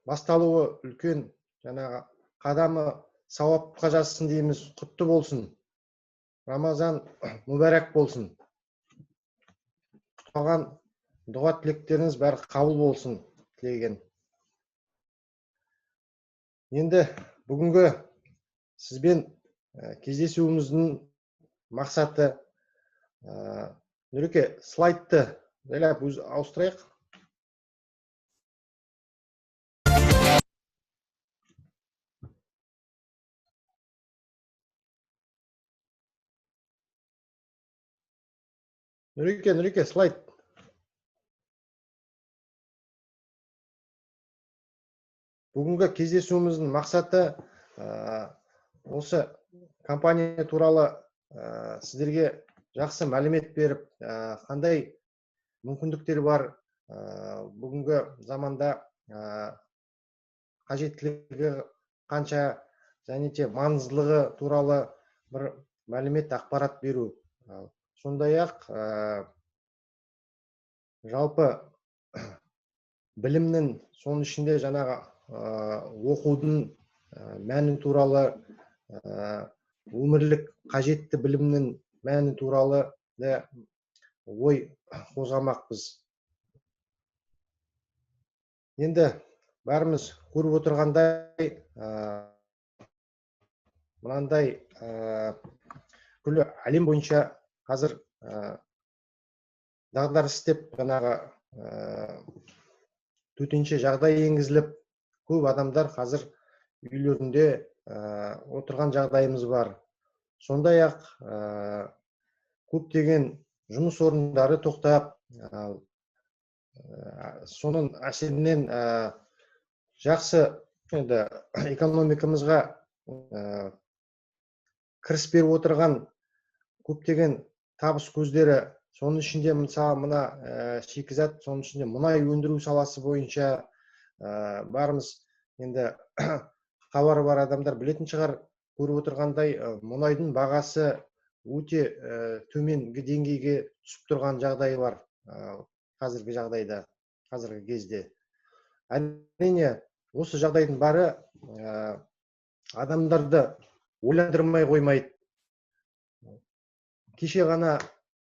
басталуы үлкен жаңағы қадамы сауапқа жазсын дейміз. Құтты болсын. Рамазан мүбәрәк болсын. Қалған дұға тілектеріңіз бәрі қабыл болсын тілеген. Енді бүгінгі сізбен кездесуіміздің мақсаты Нұреке, слайдты жайлап ауыстырайық. Нұреке, слайд. Бүгінгі кездесуіміздің мақсаты осы компания туралы сіздерге жақсы мәлімет беріп, қандай мүмкіндіктер бар, бүгінгі заманда қажеттілігі қанша, және де маңыздылығы туралы бір мәлімет, ақпарат беру. Сондай-ақ жалпы білімнің, соның ішінде жаңағы оқудың мәні туралы, өмірлік қажетті білімнің мәні туралы да ой қозғамақпыз. Енді бәріміз көріп отырғандай, мынандай күллі әлем бойынша қазір дағдарыс деп жаңағы төтенше жағдай енгізіліп, көп адамдар қазір үйлерінде отырған жағдайымыз бар. Сондай-ақ көптеген жұмыс орындары тоқтап, соның әсерінен жақсы экономикамызға кіріс беріп отырған көптеген табыс көздері, соның ішінде мысалы мына шикізат, соның ішінде мұнай өндіру саласы бойынша барымыз, енді хабары бар адамдар білетін шығар, көріп отырғандай мұнайдың бағасы өте төменгі деңгейге түсіп тұрған жағдай бар қазіргі жағдайда, қазіргі кезде. Әрине, осы жағдайдың бары адамдарды ойландырмай қоймайды. Кеше ғана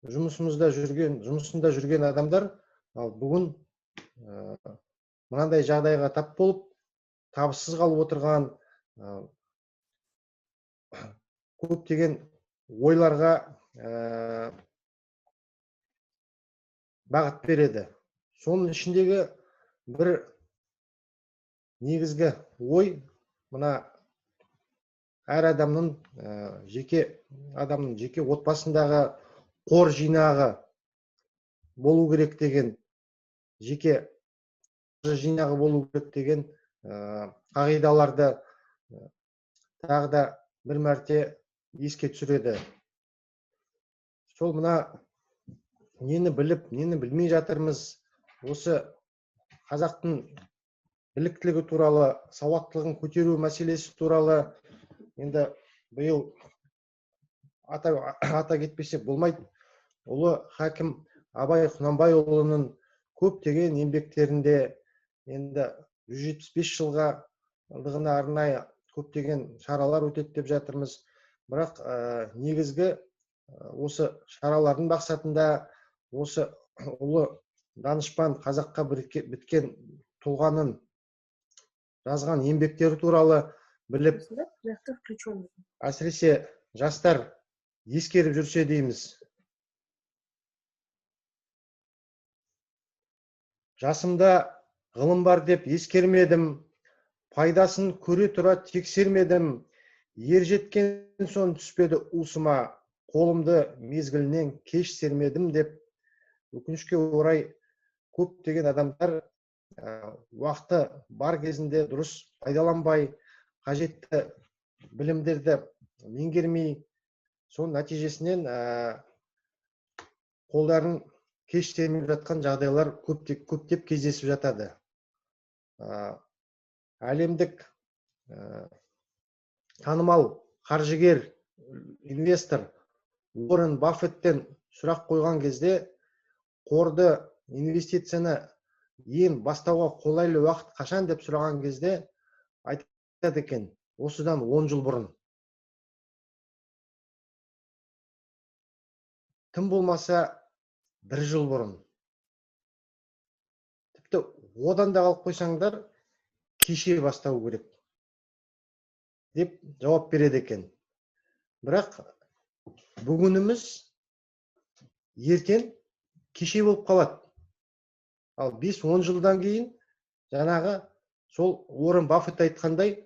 жұмысында жүрген адамдар бүгін мынандай жағдайға тап болып, табыссыз қалып отырған, көптеген ойларға бағыт береді. Соның ішіндегі бір негізгі ой, мына әр адамның жеке отбасындағы қор жинағы болу керек деген, жеке жинағы болу керек деген қағидаларды тағы да бір мәрте еске түсіреді. Сол мына нені біліп, нені білмей жатырмыз, осы қазақтың біліктілігі туралы, сауаттылығын көтеру мәселесі туралы енді биыл ата кетпесек болмайды. Ұлы хакім Абай Құнанбайұлының көптеген еңбектерінде енді 175 жылға арнайы көптеген шаралар өтеді деп жатырмыз. Бірақ негізгі осы шаралардың мақсатында осы ұлы данышпан қазаққа біткен тұлғаның жазған еңбектері туралы біліп, әсіресе жастар ескеріп жүрсе дейміз. Жасымда ғылым бар деп ескермедім, пайдасын көре тұра тексермедім, ер жеткен соң түспеді уысыма, қолымды мезгілінен кеш сермедім деп, өкінішке орай көптеген адамдар уақыты бар кезінде дұрыс пайдаланбай, қажетті білімдерді меңгермей, соның нәтижесінен қолдарын кеш сермеп жатқан жағдайлар көптеп кездесіп жатады. Әлемдік танымал қаржыгер, инвестор Уоррен Баффеттен сұрақ қойған кезде, қорды, инвестицияны ең бастауға қолайлы уақыт қашан деп сұраған кезде айтады екен, осыдан 10 жыл бұрын. Тым болмаса 1 жыл бұрын. Тіпті одан да қалып қойсаңдар, кеше бастау керек деп жауап береді екен. Бірақ бүгініміз ертең кеше болып қалады. Ал 5-10 жылдан кейін жаңағы сол Уоррен Баффет айтқандай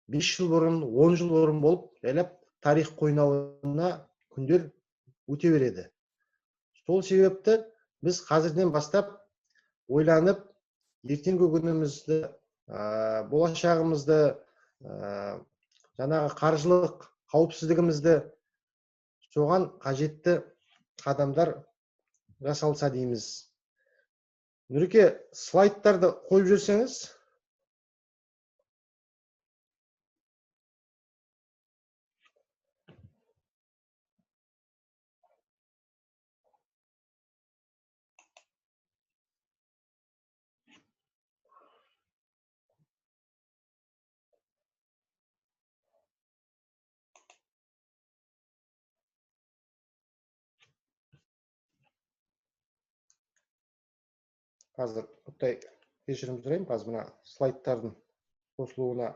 5 жыл бұрын, 10 жыл бұрын болып, жайлап тарих қойнауына күндер өте береді. Сол себепті біз қазірден бастап ойланып, ертеңгі күнімізді, болашағымызды, жаңағы қаржылық қауіпсіздігімізді соған қажетті қадамдар жасалса дейміз. Нұреке, слайдтарды қойып жүрсеңіз. Қазір ұттай кешірім сұраймын, қазір мына слайдтардың қосылуына.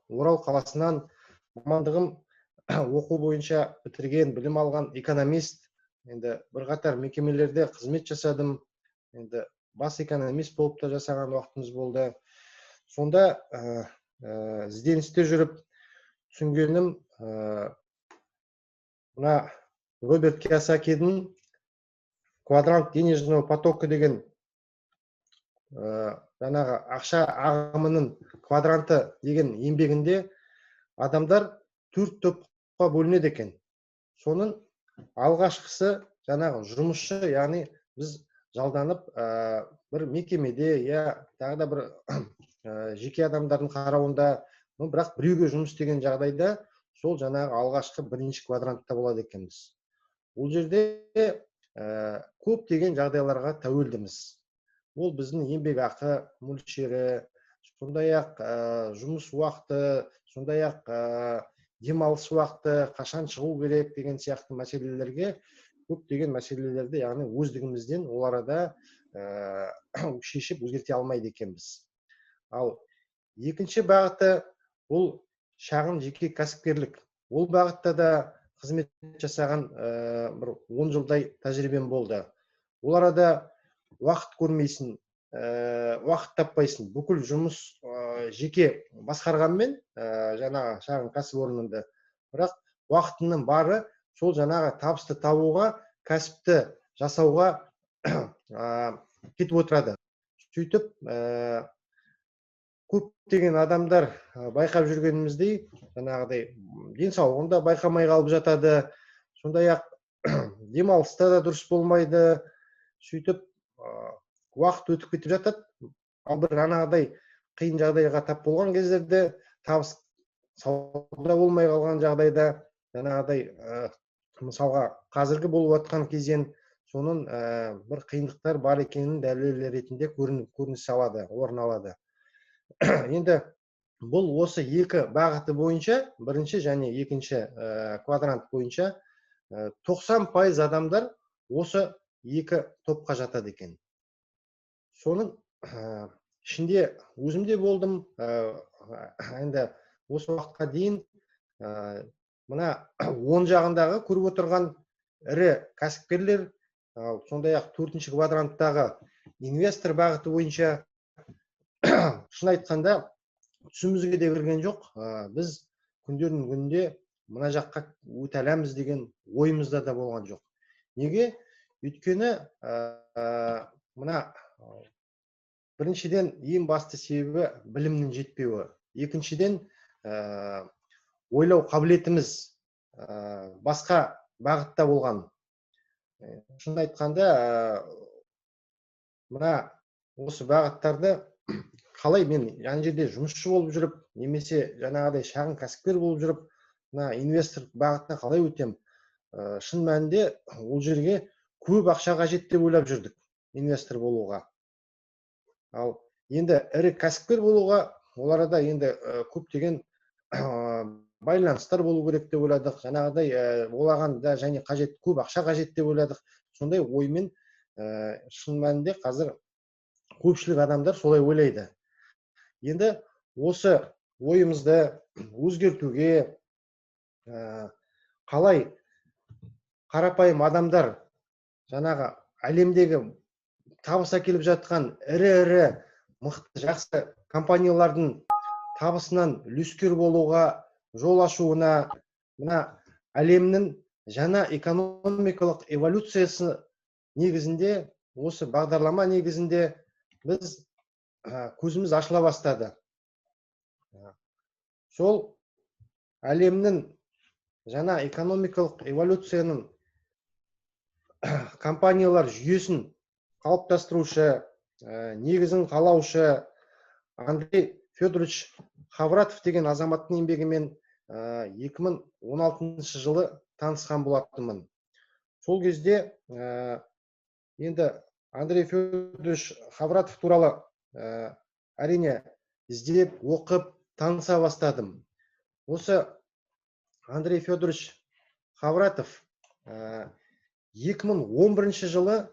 Орал қаласынан мамандығым оқу бойынша бітірген, білім алған экономист. Енді бірқатар мекемелерде қызмет жасадым. Енді бас экономист болып та жасаған уақытымыз болды. Сонда ізденісте жүріп түсінгенім, мына Роберт Кийосакидің квадрант денежного потока деген жаңағы ақша ағымының квадранты деген еңбегінде адамдар 4 топқа бөлінеді екен. Соның алғашқысы жаңағы жұмысшы, яғни біз жалданып бір мекемеде, я тағы да бір жеке адамдардың қарауында, бірақ біреуге жұмыс істеген жағдайда сол жаңағы алғашқы бірінші квадрантта болады екенбіз. Ол жерде көптеген жағдайларға тәуелдіміз. Ол біздің еңбекақы мөлшері, сондай-ақ жұмыс уақыты, сондай-ақ демалыс уақыты, қашан шығу керек деген сияқты мәселелерге, көптеген мәселелерді, яғни өздігімізден ол арада шешіп өзгерте алмайды екенбіз. Ал екінші бағыты бұл шағын жеке кәсіпкерлік. Ол бағытта да қызмет жасаған бір 10 жылдай тәжірибем болды. Ол арада уақыт көрмейсің, уақыт таппайсың. Бүкіл жұмыс жеке басқарғанмен жаңағы шағын кәсіпорнында, бірақ уақытының бары сол жаңағы табысты табуға, кәсіпті жасауға кетіп отырады. Сөйтіп көптеген адамдар байқап жүргеніміздей, жаңағыдай денсаулығын да байқамай қалып жатады, сондай-ақ демалыста да дұрыс болмайды. Сөйтіп уақыт өтіп кетіп жатады. Ал бір анағыдай қиын жағдайға тап болған кездерде, табыс сауда болмай қалған жағдайда, жаңағыдай мысалға қазіргі болып жатқан кезең, соның бір қиындықтар бар екенін дәлел ретінде көрініс алады, орын алады. енді бұл осы екі бағыты бойынша, бірінші және екінші квадрант бойынша 90% адамдар осы екі топқа жатады екен. Соның ішінде өзімде болдым. Енді осы уақытқа дейін мына 10 жағындағы көріп отырған ірі кәсіпкерлер, сондай-ақ 4-ші квадранттағы инвестор бағыты бойынша шын айтқанда түсімізге де кірген жоқ. Біз күндердің күнінде мына жаққа өте аламыз деген ойымызда да болған жоқ. Неге? Өйткені мына біріншіден ең басты себебі білімнің жетпеуі. Екіншіден ойлау қабілетіміз басқа бағытта болған. Шын айтқанда мына осы бағыттарды қалай мен жаңа жерде жұмысшы болып жүріп, немесе жаңағыдай шағын кәсіпкер болып жүріп, мына инвестор бағытына қалай өтем? Шын мәнінде ол жерге көп ақша қажет деп ойлап жүрдік инвестор болуға. Ал енді ірі кәсіпкер болуға оларда енді көптеген байланыстар болу керек деп ойладық. Жаңағыдай олаған да және қажет көп ақша қажет деп ойладық. Сондай оймен шын мәнінде қазір көпшілік адамдар солай ойлайды. Енді осы ойымызды өзгертуге қалай қарапайым адамдар жаңағы әлемдегі табыс әкеліп жатқан ірі мықты жақсы компаниялардың табысынан үлескер болуға жол ашуына, мына әлемнің жаңа экономикалық эволюциясы негізінде, осы бағдарлама негізінде біз көзіміз ашыла бастады. Сол әлемнің жаңа экономикалық эволюцияның компаниялар жүйесін қалыптастырушы, негізін қалаушы Андрей Федорович Хавратов деген азаматтың еңбегімен 2016 жылы танысқан болатынмын. Сол кезде енді Андрей Федорович Хавратов туралы әрине іздеп, оқып, таныса бастадым. Осы Андрей Федорович Хавратов 2011 жылы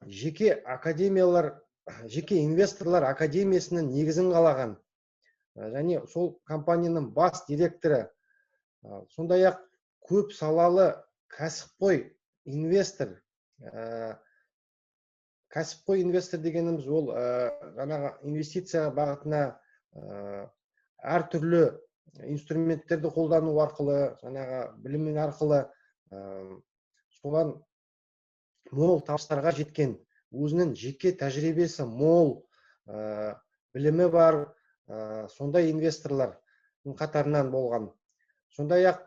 жеке академиялар, жеке инвесторлар академиясының негізін қалаған. Және сол компанияның бас директоры, сондай-ақ көп салалы кәсіпқой инвестор. Кәсіпқой инвестор дегеніміз ол жаңағы инвестиция бағытына әртүрлі инструменттерді қолдану арқылы, жаңағы білімнің арқылы солан мол табыстарға жеткен, өзінің жеке тәжірибесі мол, білімі бар, сондай инвесторлардың қатарынан болған. Сондай-ақ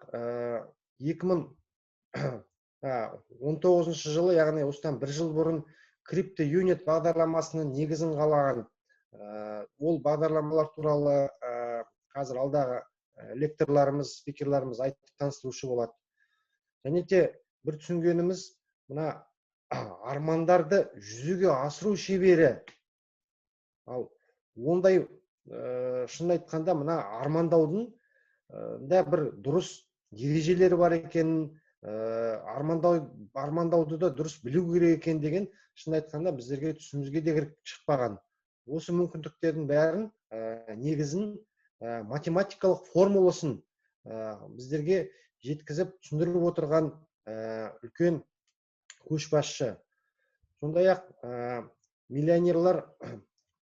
2019 жылы, яғни осыдан бір жыл бұрын крипто юнит бағдарламасының негізін қалаған. Ол бағдарламалар туралы қазір алдағы лекторларымыз, спикерларымыз айтып таныстырушы болады. Және де бір түсінгеніміз, мына армандарды жүзеге асыру шебері. Ал ондай шын айтқанда мына армандаудың да бір дұрыс ережелері бар екенін, армандауды да дұрыс білу керек екен деген шын айтқанда біздерге түсімізге де кіріп шықпаған. Осы мүмкіндіктердің бәрін негізін математикалық формуласын біздерге жеткізіп түсіндіріп отырған үлкен көшбасшы. Сондай-ақ миллионерлар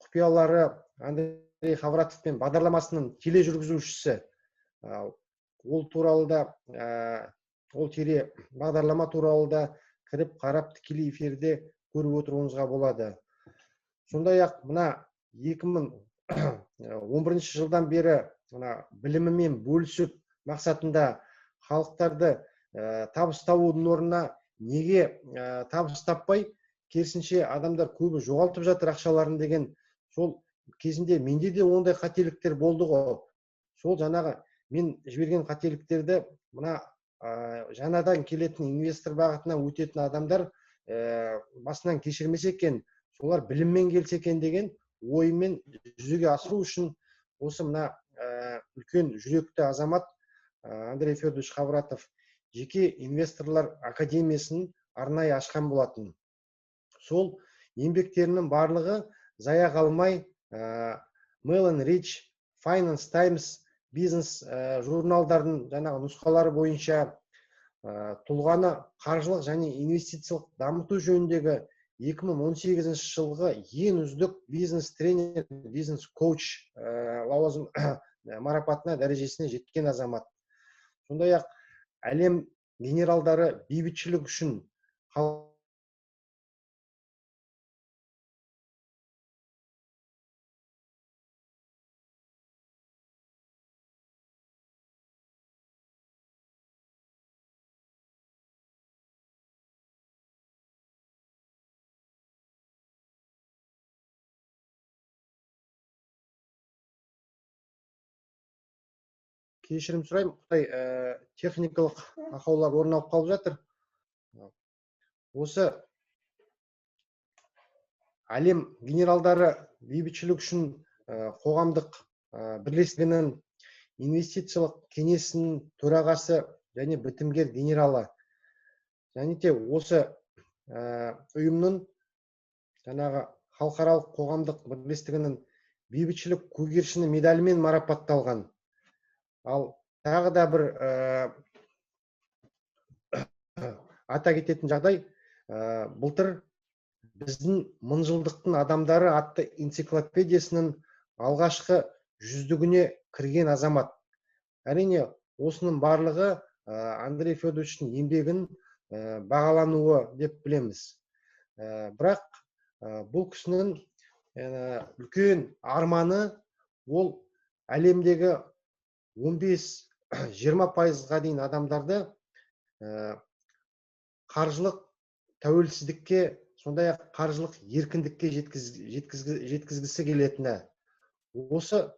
құпиялары Андрей Хавратовпен бағдарламасының тележүргізушісі. Ол туралы да, ол бағдарлама туралы да кіріп қарап тікелей эфирде көріп отыруыңызға болады. Сондай-ақ мына 2011 жылдан бері білімімен бөлісіп мақсатында халықтарды табыс табудың орнына неге табыс таппай, керісінше адамдар көбі жоғалтып жатыр ақшаларын деген, сол кезінде менде де ондай қателіктер болды ғой. Сол жаңағы мен жіберген қателіктерді мына жаңадан келетін инвестор бағытына өтетін адамдар басынан кешірмесе екен, солар біліммен келсе екен деген оймен жүзеге асыру үшін осы мына үлкен жүректі азамат Андрей Федорович Хавратов жеке инвесторлар академиясын арнайы ашқан болатын. Сол еңбектерінің барлығы зая қалмай Mellon Rich, Finance Times, бизнес журналдардың жаңағы нұсқалары бойынша тұлғаны қаржылық және инвестициялық дамыту жөніндегі 2018 жылғы ең үздік бизнес тренер, бизнес коуч лауазым марапатына дәрежесіне жеткен азамат. Сондай-ақ әлем генералдары бейбітшілік үшін кешірім сұраймын, Қытай техникалық ақаулар орын алып қалып жатыр. Осы әлем генералдары бейбітшілік үшін қоғамдық бірлестігінің инвестициялық кеңесінің төрағасы және бітімгер генералы. Және де осы ұйымның жаңағы халықаралық қоғамдық бірлестігінің бейбітшілік көгершіні медалімен марапатталған. Ал тағы да бір ата кететін жағдай, былтыр біздің мыңжылдықтың адамдары атты энциклопедиясының алғашқы 100-дігіне кірген азамат. Әрине, осының барлығы Андрей Федоровичтің еңбегін бағалануы деп білеміз. Бірақ бұл кісінің үлкен арманы ол әлемдегі 15-20%-ға дейін адамдарды қаржылық тәуелсіздікке, сондай-ақ қаржылық еркіндікке жеткізгісі келетіні. Осы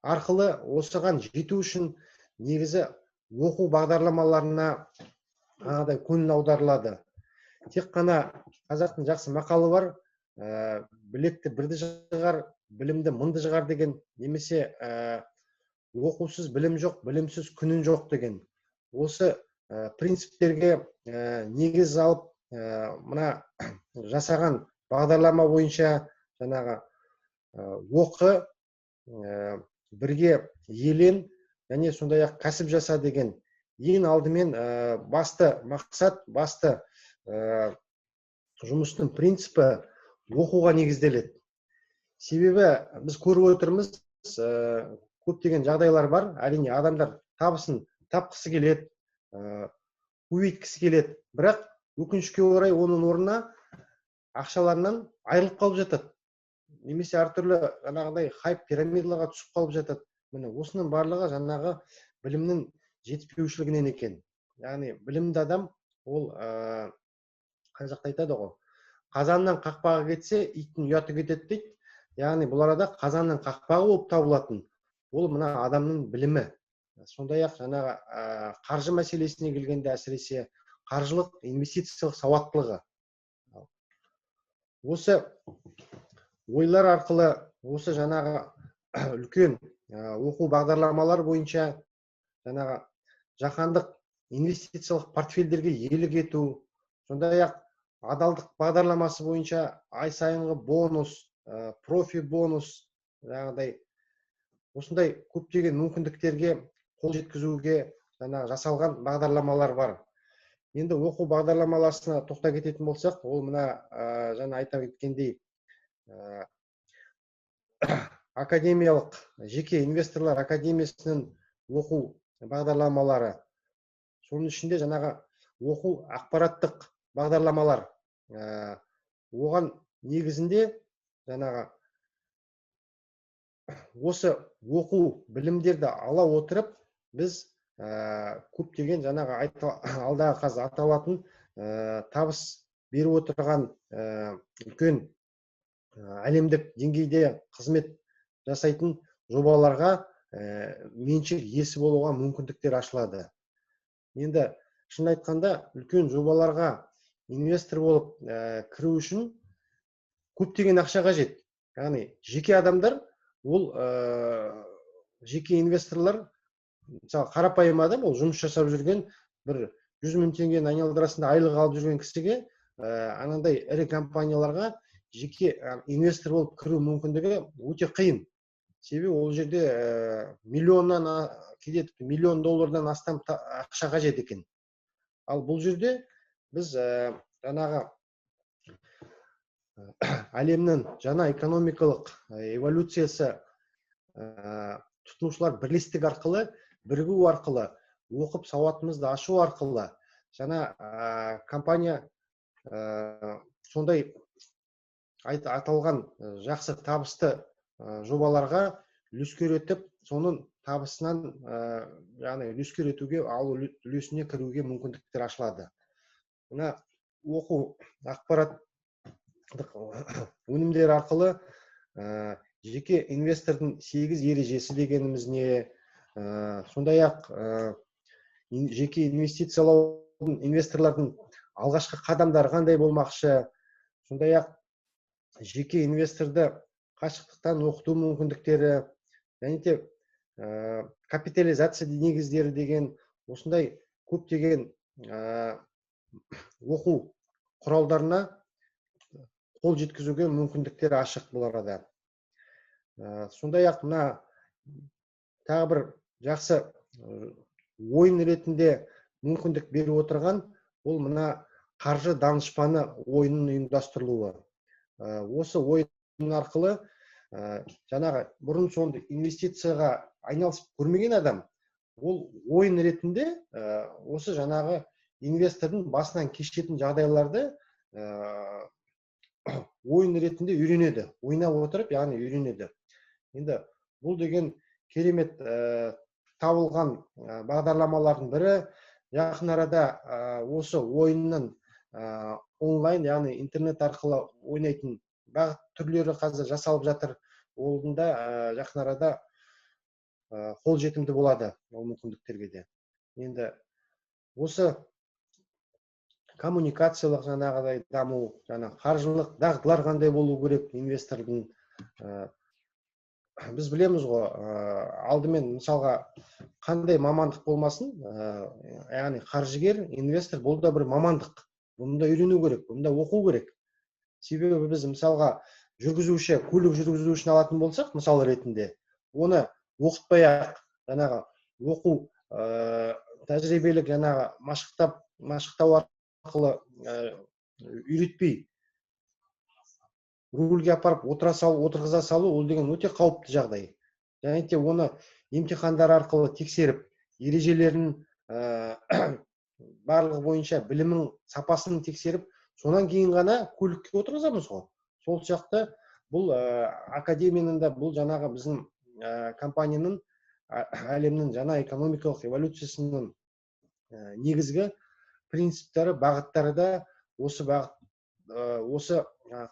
арқылы осыған жету үшін негізі оқу бағдарламаларына көңіл аударылады. Тек қана қазақтың жақсы мақалы бар, білекті бірді жығар, білімді мыңды жығар деген, немесе оқусыз білім жоқ, білімсіз күнін жоқ деген. Осы принциптерге негіз алып, мына жасаған бағдарлама бойынша жаңағы оқы, бірге елен, және сондай-ақ кәсіп жаса деген ең алдымен басты мақсат, басты жұмыстың принципі оқуға негізделеді. Себебі біз көріп отырмыз, көптеген жағдайлар бар. Әрине, адамдар табысын тапқысы келеді, көбейткісі келеді, бірақ өкінішке орай оның орнына ақшаларынан айырылып қалып жатады. Немесе әртүрлі жаңағыдай хайп пирамидаларға түсіп қалып жатады. Міне осының барлығы жаңағы білімнің жетіспеушілігінен екен. Яғни білімді адам ол қай жақта айтады ғой, қазаннан қақпағы кетсе, иттің ұяты кетеді дейді. Яғни бұл арада қазанның қақпағы болып табылатын ол мына адамның білімі. Сондай-ақ жаңағы қаржы мәселесіне келгенде әсіресе қаржылық инвестициялық сауаттылығы. Осы ойлар арқылы, осы жаңағы үлкен оқу бағдарламалар бойынша жаңағы жаһандық инвестициялық портфельдерге иелік ету, сондай-ақ адалдық бағдарламасы бойынша ай сайынғы бонус, профи бонус, жаңағыдай осындай көптеген мүмкіндіктерге қол жеткізуге жасалған бағдарламалар бар. Енді оқу бағдарламаларына тоқта кететін болсақ, ол мына жаңа айта кеткендей академиялық жеке инвесторлар академиясының оқу бағдарламалары. Соның ішінде жаңағы оқу ақпараттық бағдарламалар. Оған негізінде жаңағы осы оқу білімдерді ала отырып, біз көптеген жаңағы алдағы қазір аталатын табыс беріп отырған үлкен әлемдік деңгейде қызмет жасайтын жобаларға меншік иесі болуға мүмкіндіктер ашылады. Енді шын айтқанда үлкен жобаларға инвестор болып кіру үшін көптеген ақша қажет. Яғни жеке адамдар ол жеке инвесторлар, мысалы қарапайым адам, ол жұмыс жасап жүрген, бір 100 000 теңгені айналдырасында айлық алып жүрген кісіге анандай ірі компанияларға жеке инвестор болып кіру мүмкіндігі өте қиын. Себебі ол жерде миллионнан кейде $1 миллион астам ақша қажет екен. Ал бұл жерде біз жаңағы әлемнің жаңа экономикалық эволюциясы тұтынушылар бірлестік арқылы, бірігу арқылы, оқып сауатымызды ашу арқылы жаңа компания сондай аталған жақсы табысты жобаларға үлескер етіп, соның табысынан яғни үлескер етуге, алу үлесіне кіруге мүмкіндіктер ашылады. Мына оқу ақпараттық өнімдер арқылы жеке инвестордың 8 ережесі дегеніміз не, сондай-ақ жеке инвестициялаудың инвесторлардың алғашқы қадамдары қандай болмақшы, сондай-ақ жеке инвесторды қашықтықтан оқыту мүмкіндіктері, және де капитализация негіздері деген осындай көптеген оқу құралдарына қол жеткізуге мүмкіндіктер ашық бұл арада. Сондай-ақ мына тағы бір жақсы ойын ретінде мүмкіндік беріп отырған, ол мына қаржы данышпаны ойынның ұйымдастырылуы. Осы ойын арқылы жаңағы бұрын соңды инвестицияға айналысып көрмеген адам, ол ойын ретінде осы жаңағы инвестордың басынан кешетін жағдайларды ойын ретінде үйренеді, ойнап отырып, яғни үйренеді. Енді бұл деген керемет табылған бағдарламалардың бірі. Жақын арада осы ойынның онлайн, яғни интернет арқылы ойнайтын бағыт түрлері қазір жасалып жатыр. Олында жақын арада қол жетімді болады ол мүмкіндіктерге де. Енді осы коммуникациялық жаңағыдай даму, қаржылық дағдылар қандай болу керек инвестордың. Біз білеміз ғой, алдымен мысалға қандай мамандық болмасын, яғни қаржыгер, инвестор, бұл да бір мамандық. Бұны да үйрену керек, бұны да оқу керек. Себебі біз мысалға жүргізуші, көлік жүргізушіні алатын болсақ, мысал ретінде, оны оқытпай-ақ, жаңағы оқу тәжірибелік жаңағы машықтау арқылы үйретпей рульге апарып отырғыза салу, ол деген өте қауіпті жағдай. Және де оны емтихандар арқылы тексеріп, ережелерін барлығы бойынша білімнің сапасын тексеріп, сонан кейін ғана көлікке отырғызамыз ғой. Сол сияқты бұл академияның да, бұл жаңағы біздің компанияның әлемнің жаңа экономикалық эволюциясының негізгі принциптері, бағыттары да осы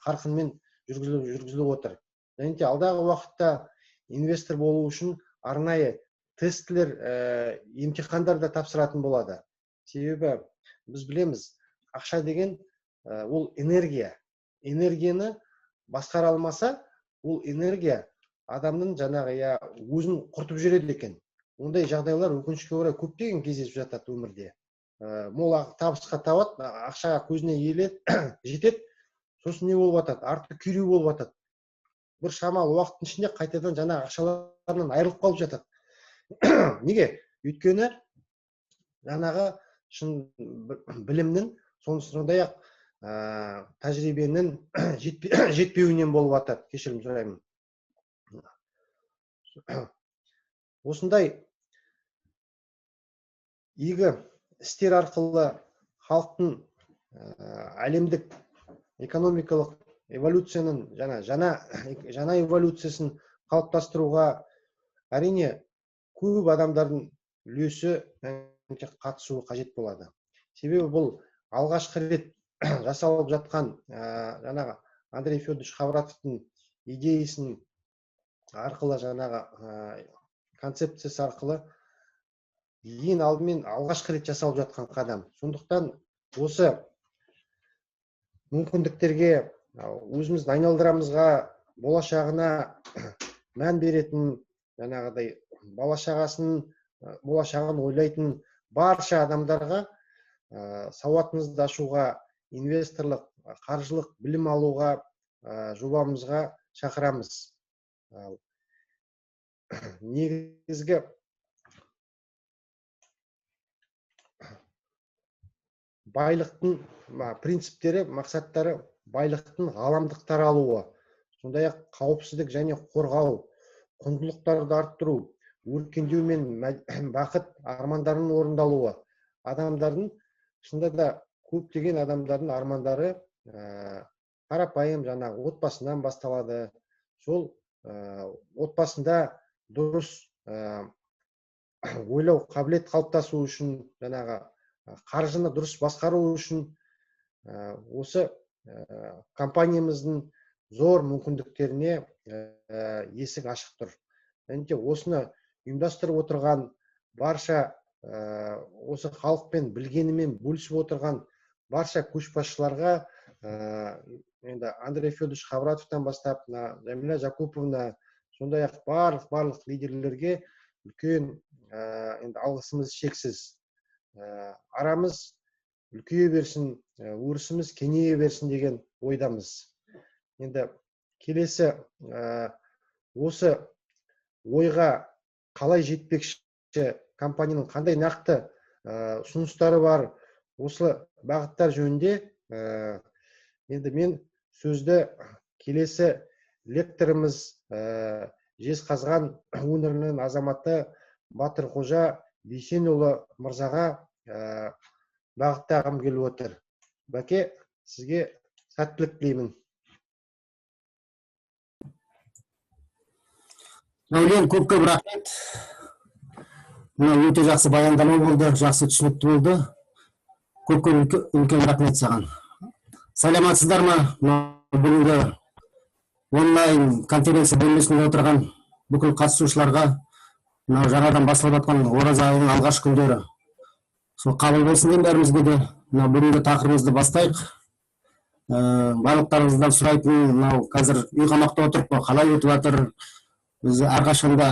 қарқынмен жүргізіліп отыр. Және де алдағы уақытта инвестор болу үшін арнайы тестілер, емтихандар да тапсыратын болады. Себебі біз білеміз, ақша деген ол энергия. Энергияны басқара алмаса, ол энергия адамның жаңағы өзін құртып жүреді екен. Ондай жағдайлар өкінішке орай көптеген кездесіп жатады өмірде. Мол табысқа табады, ақшаға көзіне жетеді, сосын не болып жатады? Артты күйреу болып жатады. Бір шамалы уақыттың ішінде қайтадан жаңағы ақшаларынан айырылып қалып жатады. Неге? Өйткені жаңағы шын білімнің, сондай-ақ тәжірибенің жетпеуінен болып жатады. Кешірім сұраймын. Осындай игі істер арқылы халықтың әлемдік экономикалық эволюцияның жаңа эволюциясын қалыптастыруға әрине көп адамдардың үлесі қатысуы қажет болады. Себебі бұл алғашқы рет жасалып жатқан жаңағы Андрей Федорович Хавратовтың идеясын арқылы, жаңағы концепциясы арқылы ең алдымен алғашқы рет жасалып жатқан қадам. Сондықтан осы мүмкіндіктерге өзіміздің айналдырамызға, болашағына мән беретін, жаңағыдай болашағын ойлайтын барша адамдарға сауатыңызды ашуға, инвесторлық, қаржылық білім алуға жобамызға шақырамыз. Негізгі байлықтың принциптері, мақсаттары байлықтың ғаламдық таралуы, сондай-ақ қауіпсіздік және қорғау, құндылықтарды арттыру, өркендеу мен бақыт армандарының орындалуы. Адамдардың, шынында да көптеген адамдардың армандары қарапайым жаңағы отбасынан басталады. Сол отбасында дұрыс ойлау қабілет қалыптасу үшін, жаңағы қаржыны дұрыс басқару үшін осы компаниямыздың зор мүмкіндіктеріне есік ашық тұр. Және осыны ұйымдастырып отырған барша осы халықпен білгенімен бөлісіп отырған барша көшбасшыларға, енді Андрей Федорович Хавратовтан бастап, Жамиля Жакуповна, сондай-ақ барлық лидерлерге үлкен алғысымыз шексіз. Арамыз үлкейе берсін, өрісіміз кеңейе берсін деген ойдамыз. Енді келесі осы ойға қалай жетпекші, компанияның қандай нақты ұсыныстары бар, осы бағыттар жөнінде енді мен сөзді келесі лекторымыз Жезқазған өңірінің азаматы Батырқожа Бейсенұлы мырзаға бағыттағым келіп отыр. Бәке, сізге сәттілік тілеймін. Мәулен, көп рахмет. Өте жақсы баяндама болды, жақсы түсінікті болды. Көп үлкен рахмет саған. Саламатсыздар ма? Бүгінгі онлайн конференция бөлмесінде отырған бүкіл қатысушыларға, жаңадан басталып жатқан ораза айының алғашқы күндері сол қабыл болсын деймін бәрімізге де. Бүгінгі тақырыбымызды бастайық. Барлықтарыңыздан сұрайтын, қазір үй қамақта отырып қалай өтіп жатыр? Біз әрқашанда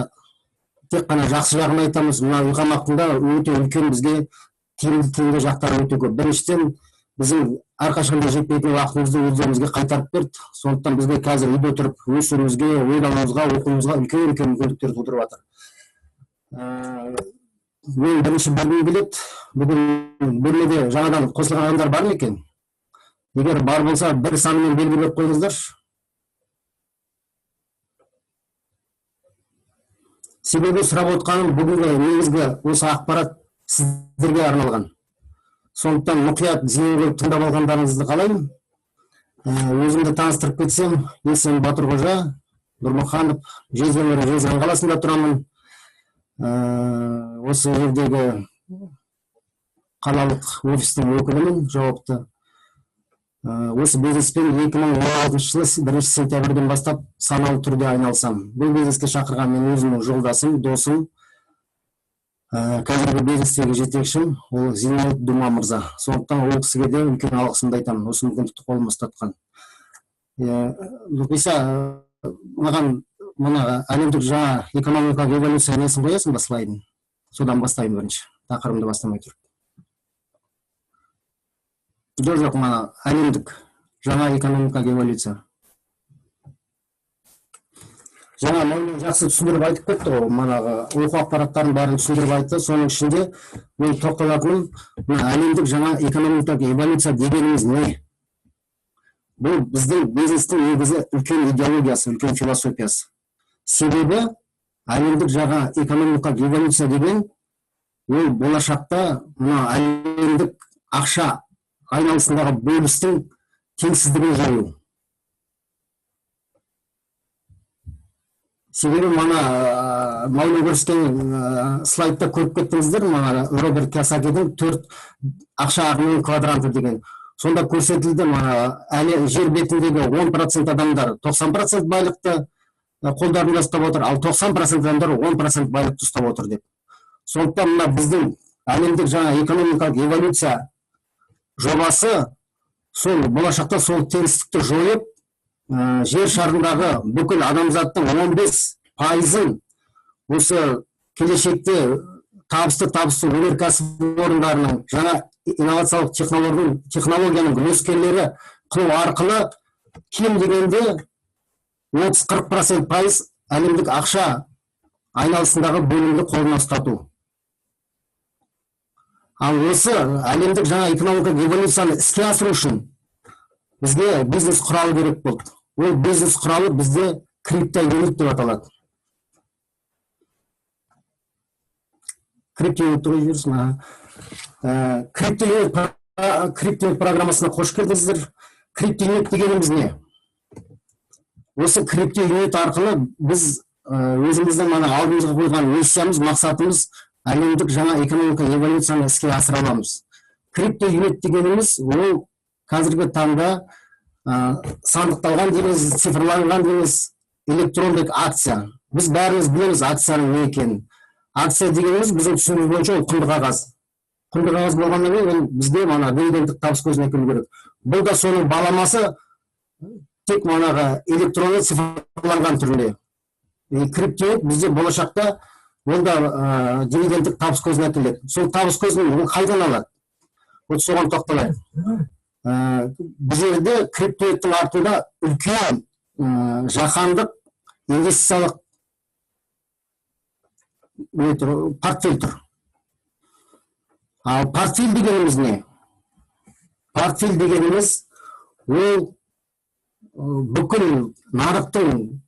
тек қана жақсы жағын айтамыз. Үй қамақтың өте үлкен бізге тиімді жақтары өте көп. Біріншіден, біздің әрқашанда жетпейтін уақытымызды өздерімізге қайтарып берді. Сондықтан бізге қазір үйде отырып өсуімізге, ойлануымызға, оқуымызға үлкен мүмкіндіктер тудырып жатыр. Мен бірінші білгім келеді, бүгін бөлмеде жаңадан қосылған адамдар бар ма екен? Егер бар болса, бір санымен белгілеп қойыңыздар. Себебі сұрап отқаным, бүгінгі негізгі осы ақпарат сіздерге арналған. Сондықтан мұқият зейін көріп тыңдап алғандарыңызды қалаймын. Өзімді таныстырып кетсем, есімім Батырқожа Нұрмұханов, Жезқазған қаласында тұрамын. Осы жердегі қалалық офистің өкілімін, жауапты. Осы бизнеспен 2016 жылы 1 сентябрьден бастап саналы түрде айналысам. Бұл бизнеске шақырған мен өзімнің жолдасым, досым, қазіргі бизнестегі жетекшім, ол Зинат Дума мырза. Сондықтан ол кісіге де үлкен алғысымды айтамын, осы мүмкіндікті қолыма ұстатқан. Нұрписа, маған мына әлемдік жаңа экономикалық эволюция несін қоясың ба слайдын? Содан бастаймын бірінші, тақырыбымды бастамай тұрып. Жоқ, мана әлемдік жаңа экономикалық эволюция. Жаңа Мәулен жақсы түсіндіріп айтып кетті ғой, манағы оқу ақпараттарын бәрін түсіндіріп айтты. Соның ішінде мен тоқталатыным, әлемдік жаңа экономикалық эволюция дегеніміз не? Бұл біздің бизнестің негізі үлкен идеологиясы, үлкен философиясы. Себебі әлемдік жаңа экономикалық эволюция деген ол болашақта әлемдік ақша айналысындағы бөлістің теңсіздігін жою. Себебі Мәулен көрсеткен слайдта көріп кеттіңіздер, Роберт Кийосакидің 4 ақша ағымының квадранты деген. Сонда көрсетілді, жер бетіндегі 10% адамдар 90% байлықты қолдарында ұстап отыр, ал 90% адамдар 10% байлықты ұстап отыр деп. Сондықтан біздің әлемдік жаңа экономикалық эволюция жобасы сол болашақта сол теңсіздікті жойып, жер шарындағы бүкіл адамзаттың 15 пайызын осы келешекте табысты өнеркәсіп орындарының жаңа инновациялық технологияның үлескерлері қылу арқылы кем дегенде 30-40% пайыз әлемдік ақша айналысындағы бөлімді қолына ұстату. Ал осы әлемдік жаңа экономикалық эволюцияны іске асыру үшін бізге бизнес құралы керек болды. Ол бизнес құралы бізде криптовалюта деп аталады. Криптовалюта программасына қош келдіңіздер. Криптовалюта дегеніміз не? Осы криптовалюта арқылы біз өзіміздің алдымызға қойған миссиямыз, мақсатымыз әлемдік жаңа экономика эволюцияны іске асыра аламыз. Криптовалюта дегеніміз ол қазіргі таңда сандықталған дейміз, цифрланған дейміз, электрондық акция. Біз бәріміз білеміз акцияның не екенін. Акция дегеніміз біздің түсінігіміз бойынша ол құнды қағаз. Құнды қағаз болғаннан кейін ол бізге дивидендтік табыс көзіне әкелу керек. Бұл да соның баламасы тек электронды цифрланған түрінде. Криптовалюта бізде болашақта ол да дивидендтік табыс көзіне әкеледі. Сол табыс көзін ол қайдан алады? Вот соған тоқталайық. Бұл жерде криптовалютаның артында үлкен жаһандық инвестициялық портфель тұр. Ал портфель дегеніміз не? Портфель дегеніміз ол бүкіл нарықтың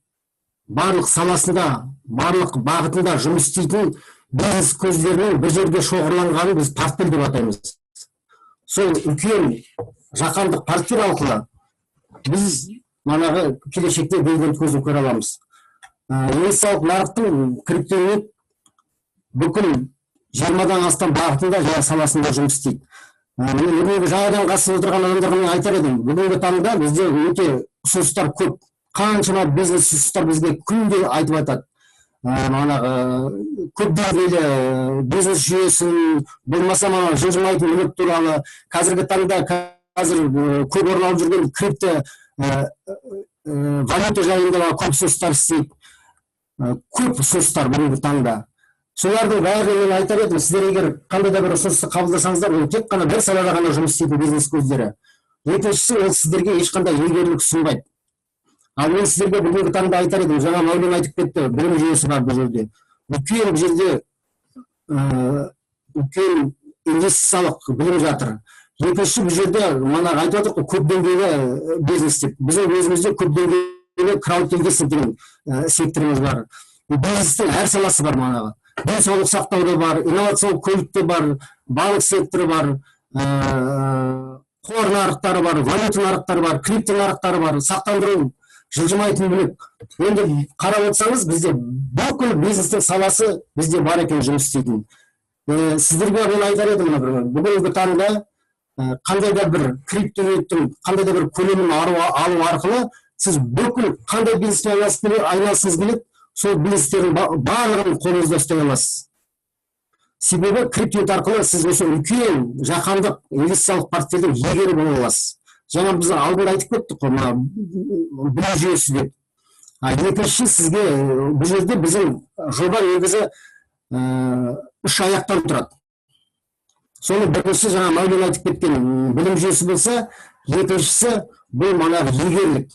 барлық саласында, барлық бағытында жұмыс істейтін бизнес көздерінің бір жерге шоғырланғанын біз портфель деп атаймыз. Сол үлкен жаһандық портфель арқылы біз келешекте дивиденд көзін көре аламыз. Инвестициялық нарықтың криптовалюта бүкіл 20-дан астам бағытында және саласында жұмыс істейді. Бүгінгі жаңадан қатысып отырған адамдарға мен айтар едім, бүгінгі таңда бізде өте ұсыныстар көп. Қаншама бизнес ұсыныстар бізге күнде айтып айтады. Көп деңгейлі бизнес жүйесін, болмаса жылжымайтын мүлік туралы, қазіргі таңда көп орын алып жүрген крипто валюта жайында көп ұсыныстар істейді. Көп ұсыныстар бүгінгі таңда. Солардың бәріне мен айтар едім, сіздер егер қандай да бір ұсынысты қабылдасаңыздар, ол тек қана бір салада ғана жұмыс істейтін бизнес көздері. Екіншісі, ол сіздерге ешқандай ілгерілік ұсынбайды. Ал мен сіздерге бүгінгі таңда айтар едім, жаңа Мәулен айтып кетті, білім жүйесі бар бұл жерде. Үлкен жерде үлкен инвестициялық білім жатыр. Екінші бұл жерде айтып отырық, көп деңгейлі бизнес деп. Біздің өзімізде көп деңгейлі краудинвестинг деген секторымыз бар. Бизнестің әр саласы бар манағы. Денсаулық сақтауда бар, инновациялық көлікте бар, балық секторы бар, қор нарықтары бар, валюта нарықтары бар, крипто нарықтары бар, сақтандыру, жылжымайтын мүлік. Енді қарап отырсаңыз, бізде бүкіл бизнестің саласы бізде бар екен жұмыс істейтін. Сіздерге мен айтар едім, бүгінгі таңда қандай да бір криптовалютаның қандай да бір көлемін алу арқылы сіз бүкіл қандай бизнеспен айналысқыңыз келеді, сол бизнестердің барлығын қолыңызда ұстай аласыз. Себебі криптовалюта арқылы сіз осы үлкен жаһандық инвестициялық портфельдің иегері бола аласыз. Жаңа біз алдында айтып кеттік қой, білім жүйесі деп. Екінші сізге бұл жерде біздің жоба негізі 3 аяқтан тұрады. Соның біріншісі жаңа Мәулен айтып кеткен білім жүйесі болса, екіншісі бұл егерлік.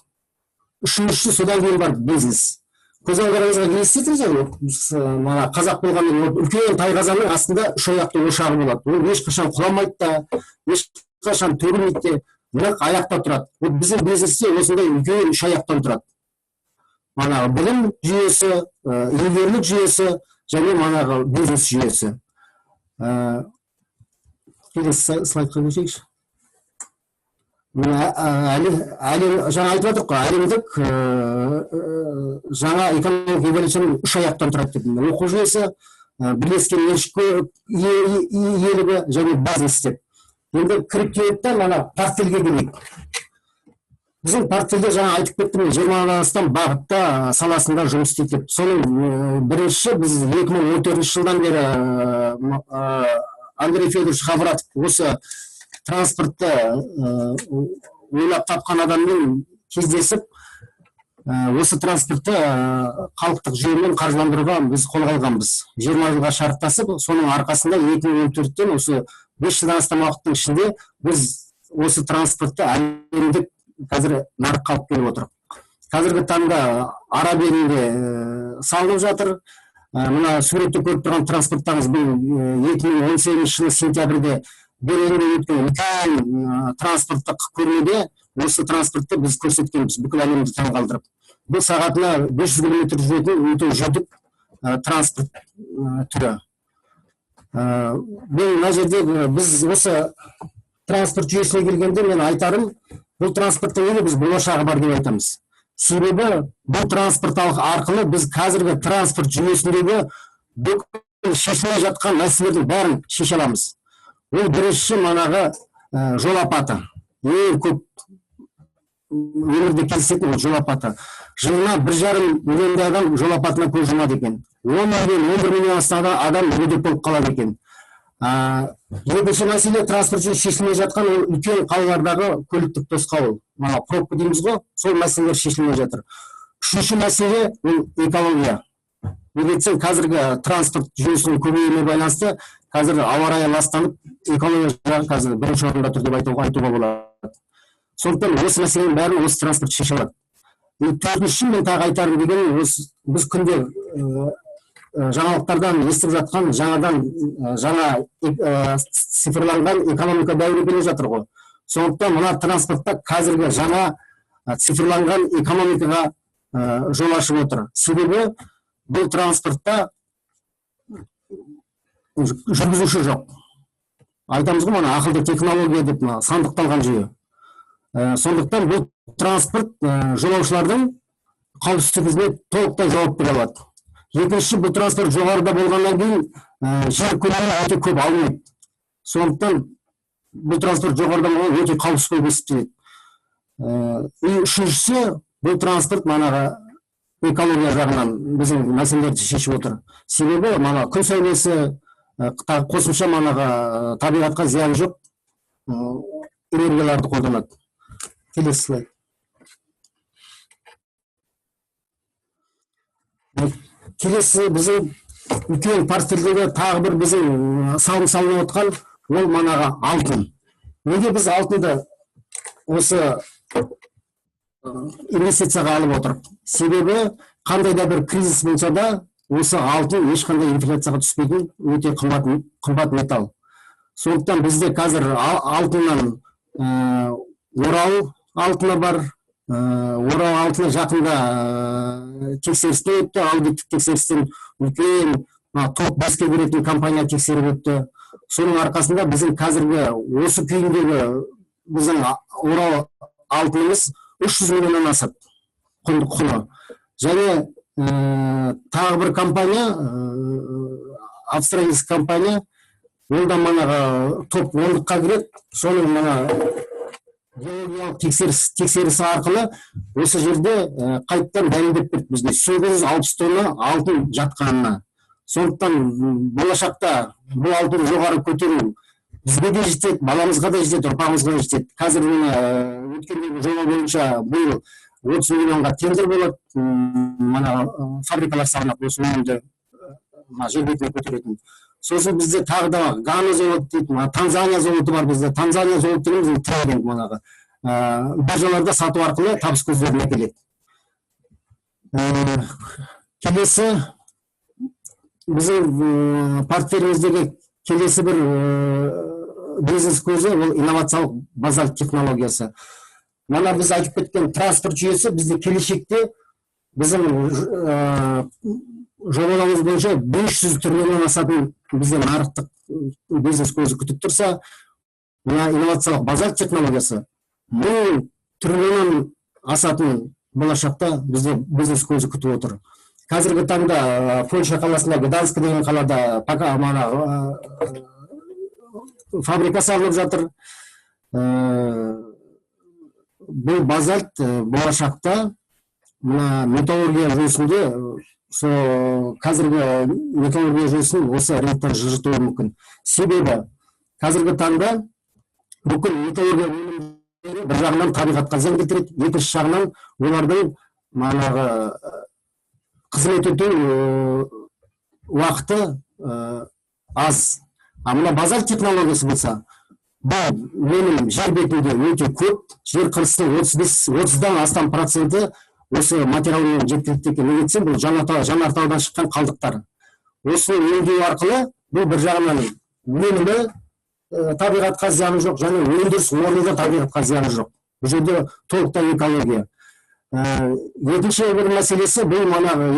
Үшіншісі содан кейін бар бизнес. Көз алдарыңызға елестетіңіз, қазақ болғанмен үлкен тайқазанның астында 3 аяқты ошағы болады. Ол ешқашан құламайды да, ешқашан төгілмейді де, бірақ аяқта тұрады. Біздің бизнесте осындай үлкен 3 аяқтан тұрады. Білім жүйесі, ілгерілік жүйесі және бизнес жүйесі. Келесі слайдқа көшейікші. Жаңа айтып отырық қой, әлемдік жаңа экономикалық эволюцияның 3 аяқтан тұрады дедім. Оқу жүйесі, бірлескен меншік иелігі және бизнес деп. Енді криптовалюта портфельге келейік. Біздің портфельде жаңа айтып кеттім, 20-нан астам бағытта саласында жұмыс істейді. Соның бірінші біз 2014 жылдан бері Андрей Федорович Хавратов осы транспортты ойлап тапқан адаммен кездесіп, осы транспортты халықтық жүйемен қаржыландыруға біз қолға алғанбыз. 20 жылға шарттасып, соның арқасында 2014-тен осы 5 жылдан астам уақыттың ішінде біз осы транспортты әлемдік қазір нарыққа алып келіп отырмыз. Қазіргі таңда Араб елінде салынып жатыр. Мына суретте көріп тұрған транспорттарымыз бұл 2018 жылы сентябрьде Берлинде өткен үлкен транспорттық көрмеде осы транспортты біз көрсеткенбіз, бүкіл әлемді таңғалдырып. Бұл сағатына 500 км жүретін өте жүйрік транспорт түрі. Мына жерде біз осы транспорт жүйесіне келгенде мен айтарым, бұл транспорттың елі біз болашағы бар деп айтамыз. Себебі бұл транспорт арқылы біз қазіргі транспорт жүйесіндегі бүкіл шешілмей жатқан мәселелердің бәрін шеше аламыз. Ол бірінші манағы жол апаты. Ең көп өмірде кездесетін жол апаты. Жылына 1,5 миллиондай адам жол апатына көз жұмады екен. 10 миллион, 11 миллион адам мүгедек болып қалады екен. Екінші мәселе транспорт жүйесі шешілмей жатқан үлкен қалалардағы көліктік тосқауыл. Пробка дейміз ғой, сол мәселелер шешілмей жатыр. Үшінші мәселе ол экология. Медицин қазіргі транспорт жүйесінің көбеюіне байланысты қазір ауа райы ластанып, экология жағы қазір бірінші орында тұр деп айтуға болады. Сондықтан осы мәселенің бәрін осы транспорт шеше алады. Төртінші мен тағы айтарым деген, біз күнде жаңалықтардан естіп жатқан жаңа цифрланған экономика дәуірі келе жатыр ғой. Сондықтан мына транспортта қазіргі жаңа цифрланған экономикаға жол ашып отыр. Себебі бұл транспортта жүргізуші жоқ. Айтамыз ғой, мына ақылды технология деп сандықталған жүйе. Сондықтан бұл транспорт жолаушылардың қауіпсіздігіне толықтай жауап бере алады. Екінші, бұл транспорт жоғарыда болғаннан кейін жер көлемі өте көп алмайды. Сондықтан бұл транспорт жоғарыда болған өте қауіпсіз болып есептеледі. Үшіншісі, бұл транспорт манағы экология жағынан біздің мәселелерді шешіп отыр. Себебі мана күн сәулесі қосымша манағы табиғатқа зияны жоқ энергияларды қолданады. Келесі слайд. Келесі біздің үлкен портфельдегі тағы бір біздің салынып отқан ол манағы алтын. Неге біз алтынды осы инвестицияға алып отырып? Себебі қандай да бір кризис болса да осы алтын ешқандай инфляцияға түспейтін өте қымбат металл. Сондықтан бізде қазір алтыннан Орал алтыны бар. Орал алтыны жақында тексерістен өтті, аудиттік тексерістен үлкен топ 5-ке кіретін компания тексеріп өтті. Соның арқасында біздің қазіргі осы күйіндегі біздің Орал алтынымыз 300 миллионнан асады құны. Және тағы бір компания, австралиялық компания, ол да манағы топ 10-қа кіреді. Соның геологиялық тексерісі арқылы осы жерде қайттан дәлелдеп берді бізге 860 тонна алтын жатқанына. Сондықтан болашақта бұл алтын жоғары көтеру бізге де жетеді, баламызға да жетеді, ұрпағымызға да жетеді. Қазір өткендегі жоба бойынша бұл 30 миллионға тендер болады, фабрикалар салынып осы өнімді жер бетіне көтеретін. Сосын бізде тағы да Гана зауыты дейді, Танзания зауыты бар бізде. Танзания зауыты деген трейдинг манағы. Биржаларда сату арқылы табыс көздеріне келеді. Келесі біздің портфеліміздегі келесі бір бизнес көзі ол инновациялық базалық технологиясы. Мана біз айтып кеткен транспорт жүйесі бізде келешекте біздің жобалауымыз бойынша 500 триллионнан асатын бізде нарықтық бизнес көзі күтіп тұрса, мына инновациялық базалық технологиясы 1000 триллионнан асатын болашақта бізде бизнес көзі күтіп отыр. Қазіргі таңда Польша қаласында Гданьск деген қалада фабрика салынып жатыр. Бұл базальт болашақта металлургия жүйесінде қазіргі металлургия жүйесін осы рынокта жылжытуы мүмкін. Себебі қазіргі таңда бүкіл металлургия өнімдері бір жағынан табиғатқа зиян келтіреді, екінші жағынан олардың манағы қызмет өтеу уақыты аз. А мына базар технологиясы болса, бұл менің жер бетінде өте көп, жер қыртысының 30-дан астам проценті осы материалмен жеткілікті екен. Неге десем, бұл жанартаудан шыққан қалдықтар. Осыны өңдеу арқылы бұл бір жағынан өнімі табиғатқа зияны жоқ, және өндіріс орны да табиғатқа зияны жоқ. Бұл жерде толықтай экология. Екінші бір мәселесі, бұл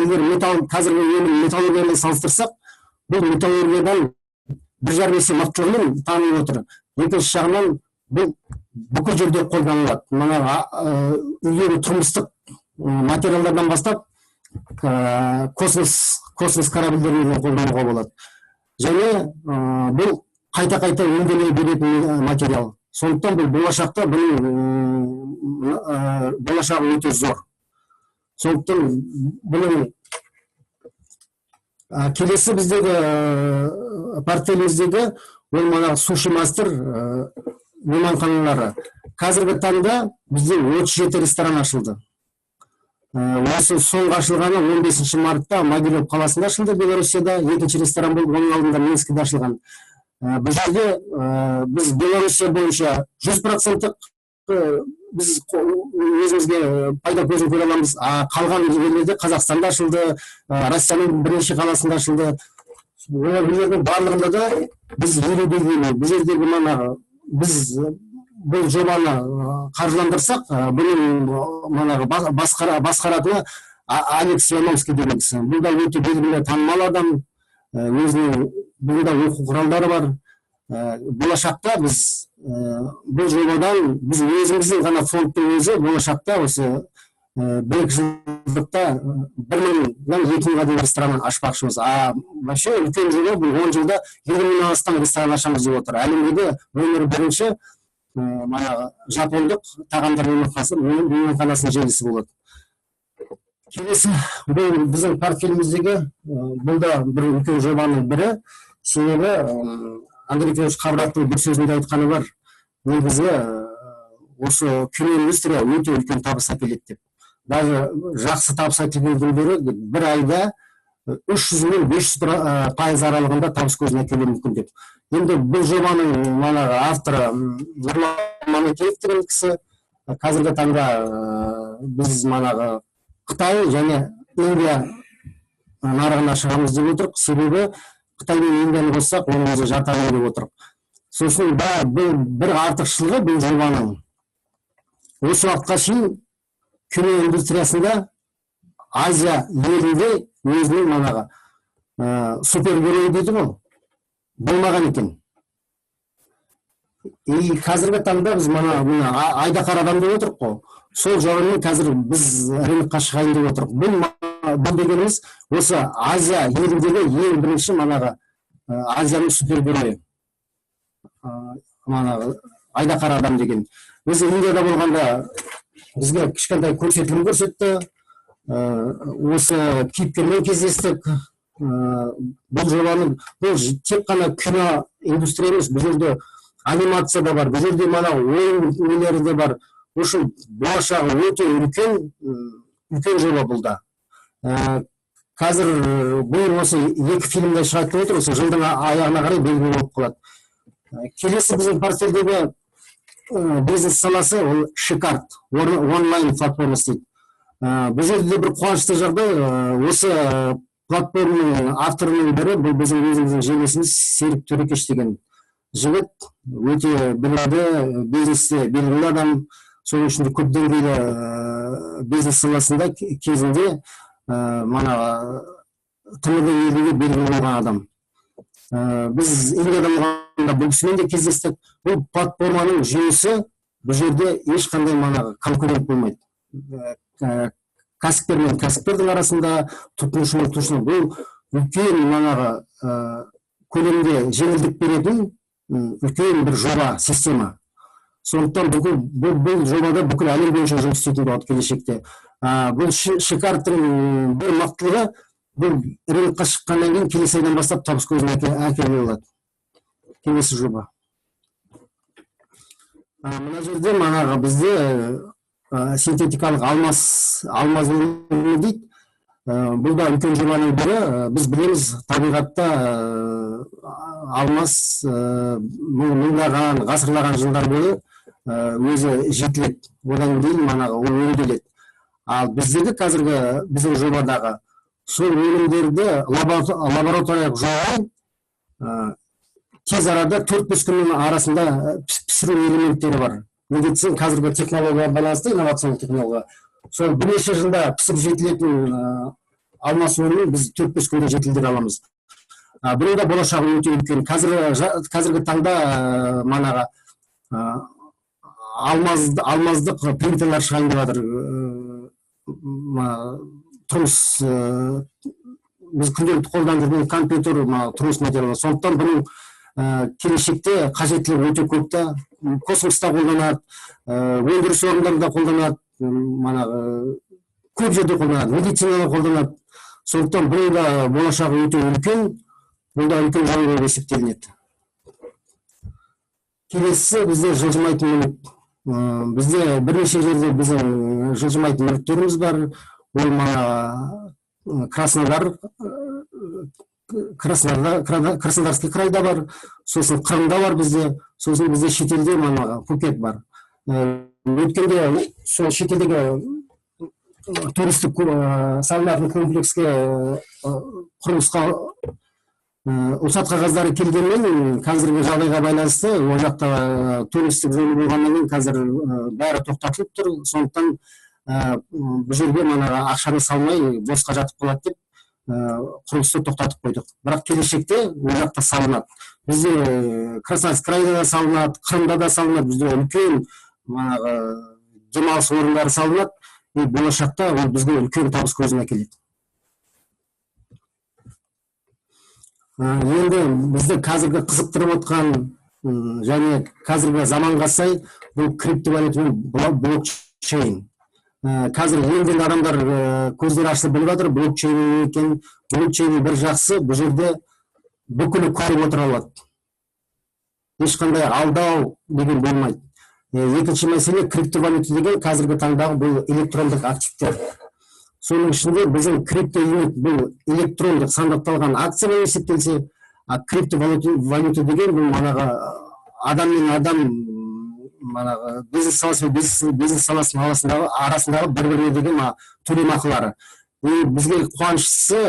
егер қазіргі өнім металлургиямен салыстырсақ, бұл металлургиядан 1,5 есе мықтылығымен танылып отыр. Екінші жағынан бұл бүкіл жерде қолданылады. Үйдегі тұрмыстық материалдардан бастап космос корабльдерін қолдануға болады. Және бұл қайта өңделе беретін материал. Сондықтан бұл болашақта болашағы өте зор. Сондықтан бұның келесі біздегі портфеліміздегі ол суши мастер мейманханалары. Қазіргі таңда бізде 37 ресторан ашылды. Осы соңғы ашылғаны 15 мартта Могилев қаласында ашылды, Белоруссияда. Екінші ресторан болып, оның алдында Минскіде ашылған. Бұл жерде біз Белоруссия бойынша 100% біз өзімізге пайда көзін көре аламыз. Қалған жерлерде Қазақстанда ашылды, Россияның бірнеше қаласында ашылды. Бұл жердің барлығында да біз бұл жердегі бұл жобаны қаржыландырсақ, бұның басқаратыны Алекс Яновский деген кісі. Бұл да өте белгілі танымал адам, өзінің бұнда оқу құралдары бар. Болашақта біз бұл жобадан, біз өзіміздің ғана фондтың өзі болашақта осы 1-2 жылдықта 1,000-дан 2,000-ға дейін ресторан ашпақшымыз. Вообще үлкен жоба, бұл 10 жылда 20,000-нан астам ресторан ашамыз деп отыр. Әлемдегі нөмірі бірінші жапондық тағамдар мейманханасының желісі болады. Келесі, бұл біздің портфеліміздегі, бұл да бір үлкен жобаның бірі. Себебі Андрей Петрович Қабыраттың бір сөзінде айтқаны бар. Негізі осы киноиндустрия өте үлкен табыс әкеледі деп. Даже жақсы табыс әкелгеннен бері бір айда 300 мен 500% аралығында табыс көзіне әкелуі мүмкін деп. Енді бұл жобаның авторы Нұрлан Манекеев деген кісі. Қазіргі таңда біз Қытай және Индия нарығына шығамыз деп отырық. Себебі Қытай мен Индияны қоссақ, оның өзі жартылай деп отырық. Сосын бір артықшылығы бұл жобаның. Осы уақытқа шейін кино индустриясында Азия елінде өзінің супергерой дейді ғой, болмаған екен. Қазіргі таңда біз айдақар адам деп отырық қой. Сол жолымен қазір біз рынокқа шығайын деп отырық. Бұл дегеніміз осы Азия еліндегі ең бірінші Азияның супергеройы. Айдақар адам деген. Біз Индияда болғанда бізге кішкентай көрсетілім көрсетті. Осы кейіпкермен кездестік. Бұл жобаны, бұл тек қана кино индустрия емес, бұл жерде анимация да бар, бұл жерде ойын нелері де бар. Осы болашағы өте үлкен жоба бұл да. Қазір бұл осы 2 фильмде шығады деп отыр, осы жылдың аяғына қарай белгілі болып қалады. Келесі біздің портфельдегі бизнес саласы ол Шикарт, онлайн платформа дейді. Бұл жерде бір қуанышты жағдай, осы платформаның авторының бірі, бұл біздің өзіміздің жерлесіміз Серік Төрекеш деген жігіт, өте білімді, бизнесте белгілі адам, соның ішінде көп деңгейлі бизнес саласында кезінде тмд елінде белгілі болған адам. Біз Индияда болғанда бұл кісімен де кездестік. Бұл платформаның жүйесі бұл жерде ешқандай конкурент болмайды. Кәсіпкер мен кәсіпкердің арасында, тұтынушы мен тұтынушы, бұл үлкен көлемде жеңілдік беретін үлкен бір жоба, система. Сондықтан бұл жобада бүкіл әлем бойынша жұмыс істейтін болады келешекте. Бұл Шикарттың бір мықтылығы, бұл рынокқа шыққаннан кейін келесі айдан бастап табыс көзіне әкелуге болады. Келесі жоба. Мына жерде бізде синтетикалық алмаз өнімі дейді. Бұл да үлкен жобаның бірі. Біз білеміз, табиғатта алмаз мыңдаған, ғасырлаған жылдар бойы өзі жетіледі. Одан кейін ол өңделеді. Ал біздегі қазіргі біздің жобадағы сол өнімдерді лабораториялық жолмен тез арада 4-5 күннің арасында пісіру элементтері бар. Медицин қазіргі технологияға байланысты, инновациялық технология. Сол бірнеше жылда пісіп жетілетін алмаз өнімін біз 4-5 күнде жетілдіре аламыз. Бұның да болашағы өте үлкен. Қазіргі таңда алмаздық принтерлер шығайын деп жатыр. Тұрмыс біз күнделікті қолданып жүрген компьютер, тұрмыс материалы. Сондықтан бұның келешекте қажеттілігі өте көп та. Космоста қолданады, өндіріс орындарында қолданады, көп жерде қолданады, медицинада қолданады. Сондықтан бұл да болашағы өте үлкен, бұл да үлкен жол болып есептелінеді. Келесі бізде жылжымайтын мүлік. Бізде бірнеше жерде біздің жылжымайтын мүліктеріміз бар. Ол Краснодарский крайда бар, сосын Қырымда бар бізде, сосын бізде шетелде Пхукет бар. Өткенде сол шетелдегі туристік салынатын комплекске құрылысқа рұқсат қағаздары келгенмен, қазіргі жағдайға байланысты, ол жақта туристік жолы болғаннан кейін қазір бәрі тоқтатылып тұр. Сондықтан бұл жерге ақшаны салмай босқа жатып қалады деп құрылысты тоқтатып қойдық. Бірақ келешекте ол жақта салынады. Бізде Краснодарский крайда да салынады, Қырымда да салынады. Бізде үлкен демалыс орындары салынады. Болашақта ол бізге үлкен табыс көзін әкеледі. Енді бізді қазіргі қызықтырып отқан және қазіргі заманға сай бұл криптовалюта мен блокчейн. Қазір елден адамдар көздері ашылып біліп жатыр, блокчейн екен. Блокчейн бір жақсы, бұл жерде бүкілі көріп отыра алады. Ешқандай алдау деген болмайды. Екінші мәселе, криптовалюта деген қазіргі таңдағы бұл электрондық активтер. Соның ішінде біздің криптовалюта бұл электрондық сандықталған акциямен есептелсе, криптовалюта деген бұл адам мен адам бизнес саласы мен бизнес саласының арасындағы бір-біріне деген төлемақылары. Бізге қуаныштысы,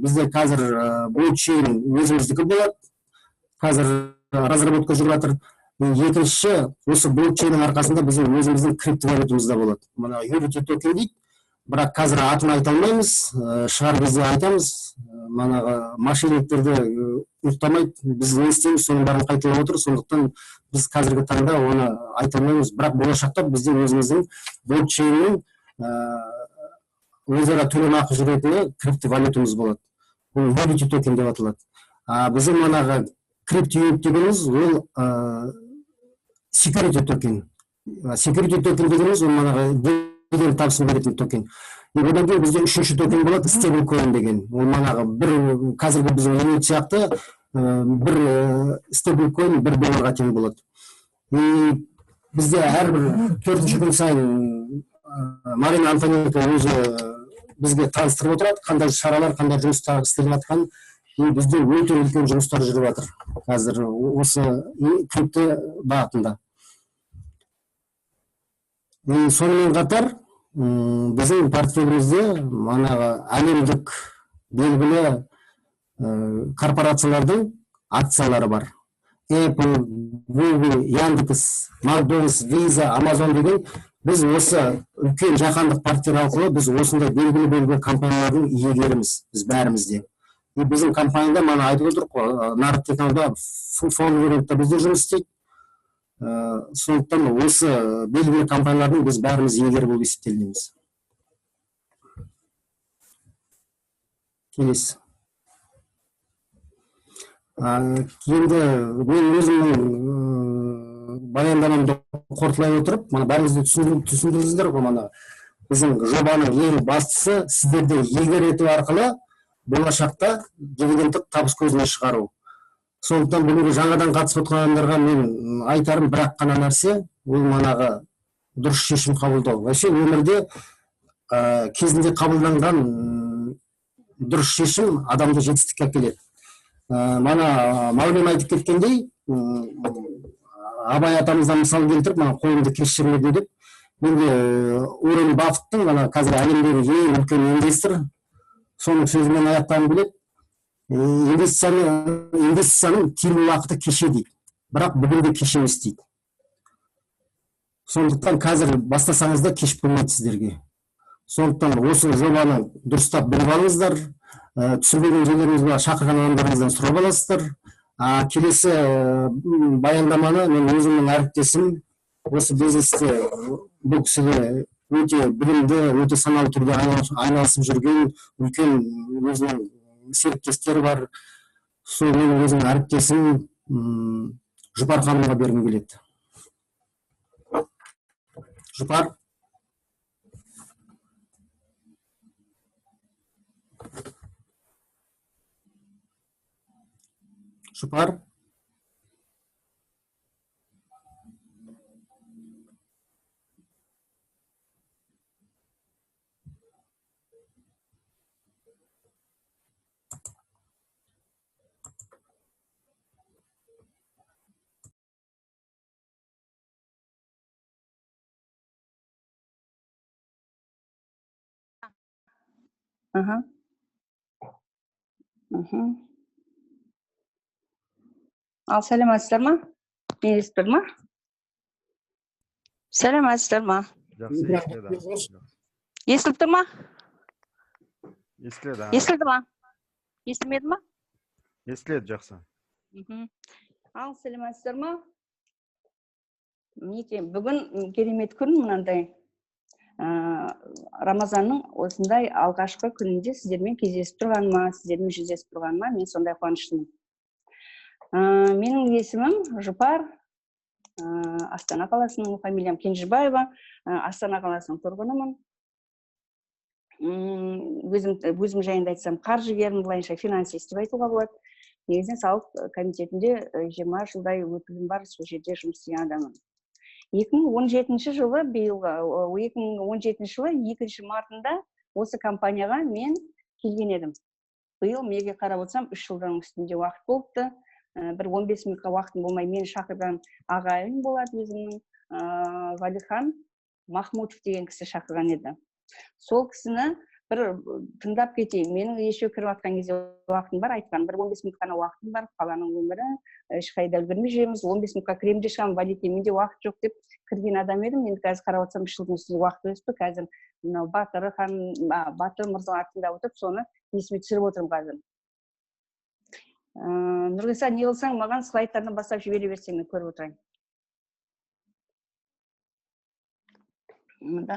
бізде қазір блокчейн өзіміздікі болады. Қазір разработка жүріп жатыр. Екінші, осы блокчейннің арқасында біздің өзіміздің криптовалютамыз да болады. Unity токен дейді. Бірақ қазір атын айта алмаймыз, шығар кезде айтамыз. Мошенниктерді ұйықтамайды, біз не істейміз, соның бәрін қайталап отыр. Сондықтан біз қазіргі таңда оны айта алмаймыз. Бірақ болашақта біздің өзіміздің блокчейннің өзара төлемақы жүретіні криптовалютамыз болады. Ол Unity токен деп аталады. Біздің криптовалюта дегеніміз ол security токен. Security токен дегеніміз ол деген табысын беретін токен. Одан кейін бізде үшінші токен болады, стейблкоин деген. Ол қазіргі біздің Unity сияқты бір стейблкоин $1 тең болады. Бізде әрбір 4-ші күн сайын Марина Антоненко өзі бізге таныстырып отырады, қандай шаралар, қандай жұмыстар істеліп жатқан. Бізде өте үлкен жұмыстар жүріп жатыр қазір осы крипто бағытында. Сонымен қатар біздің портфелімізде әлемдік белгілі корпорациялардың акциялары бар. Apple, Google, Яндекс, Макдональдс, Visa, Amazon деген біз осы үлкен жаһандық партнер арқылы біз осындай белгілі компаниялардың иегеріміз, біз бәрімізде. Біздің компанияда айтып отырық, нарық технологияда фонд бізде жұмыс істейді. Сондықтан осы белгілі компаниялардың біз бәріміз иегері болып есептелінеміз. Келесі. Енді мен өзімнің баяндамамды қорытылай отырып, бәріңізді түсіндірдіңіздер ғой, біздің жобаның ең бастысы сіздерді иегер ету арқылы болашақта дивидендтік табыс көзіне шығару. Сондықтан бүгінгі жаңадан қатысып отырғандарға мен айтарым бірақ қана нәрсе, ол дұрыс шешім қабылдау. Вообще өмірде кезінде қабылданған дұрыс шешім адамды жетістікке әкеледі. Мана Маулен айтып кеткендей, Абай атамыздан мысал келтіріп, мана қолымды кешірмеді деп, менде Уоррен Баффеттің мана қазір әлемдегі ең үлкен инвестор, соның сөзімен аяқтағым келеді. Инвестицияның тиімді уақыты кеше дейді, бірақ бүгінде кеш емес дейді. Сондықтан қазір бастасаңыз да кеш болмайды сіздерге. Сондықтан осы жобаны дұрыстап біліп алыңыздар, түсінбеген жерлеріңіз бар, шақырған адамдарыңыздан сұрап аласыздар. Келесі баяндаманы мен өзімнің әріптесім, осы бизнесте бұл кісіге өте білімді, өте саналы түрде айналысып жүрген үлкен өзінің серіктестері бар. Сол менің өзімнің әріптесім Жұпар ханымға бергім келеді. Жұпар. Жұпар. Ал сәлеметсіздер ма? Мені естіп тұр ма? Сәлеметсіздер ма? Жақсы естіледі. Естіліп тұр ма? Естіледі. Естілді ма? Естілмеді ма? Естіледі жақсы. Ал сәлеметсіздер ма? Мінекей, бүгін керемет күн, мынандай Рамазанның осындай алғашқы күнінде сіздермен кездесіп тұрғаныма, сіздермен жүздесіп тұрғаныма мен сондай қуаныштымын. Менің есімім Жұпар, Астана қаласының, фамилиям Кенжібаева, Астана қаласының тұрғынымын. Өзім жайында айтсам, қаржыгермін, былайынша финансист деп айтуға болады. Негізінен салық комитетінде 20 жылдай өтілім бар, сол жерде жұмыс істеген адаммын. 2017 жылы, 2017 жылы 2 мартында осы компанияға мен келген едім. Биыл меге қарап отырсам 3 жылдан үстінде уақыт болыпты. Бір 15 минутқа уақытым болмай мені шақырған ағайын болады өзімнің, Валихан Махмутов деген кісі шақырған еді. Сол кісіні бір тыңдап кетейін. Менің ешеу кіріп атқан кезде уақытым бар, айтқан бір 15 минут қана уақытым бар, қаланың өмірі, ешқайда үлгермей жүреміз, 15 минутқа кіремін де шығамын, Валике, менде уақыт жоқ деп кірген адам едім. Енді қазір қарап отырсам 3 жылдың үстінде уақыт өтті. Қазір Батыр мырза артында отырып, соны есіме түсіріп отырмын қазір. Нұрғиса, не қылсаң, маған слайдтардан бастап жібере берсең, мен көріп отырайын. Мұнда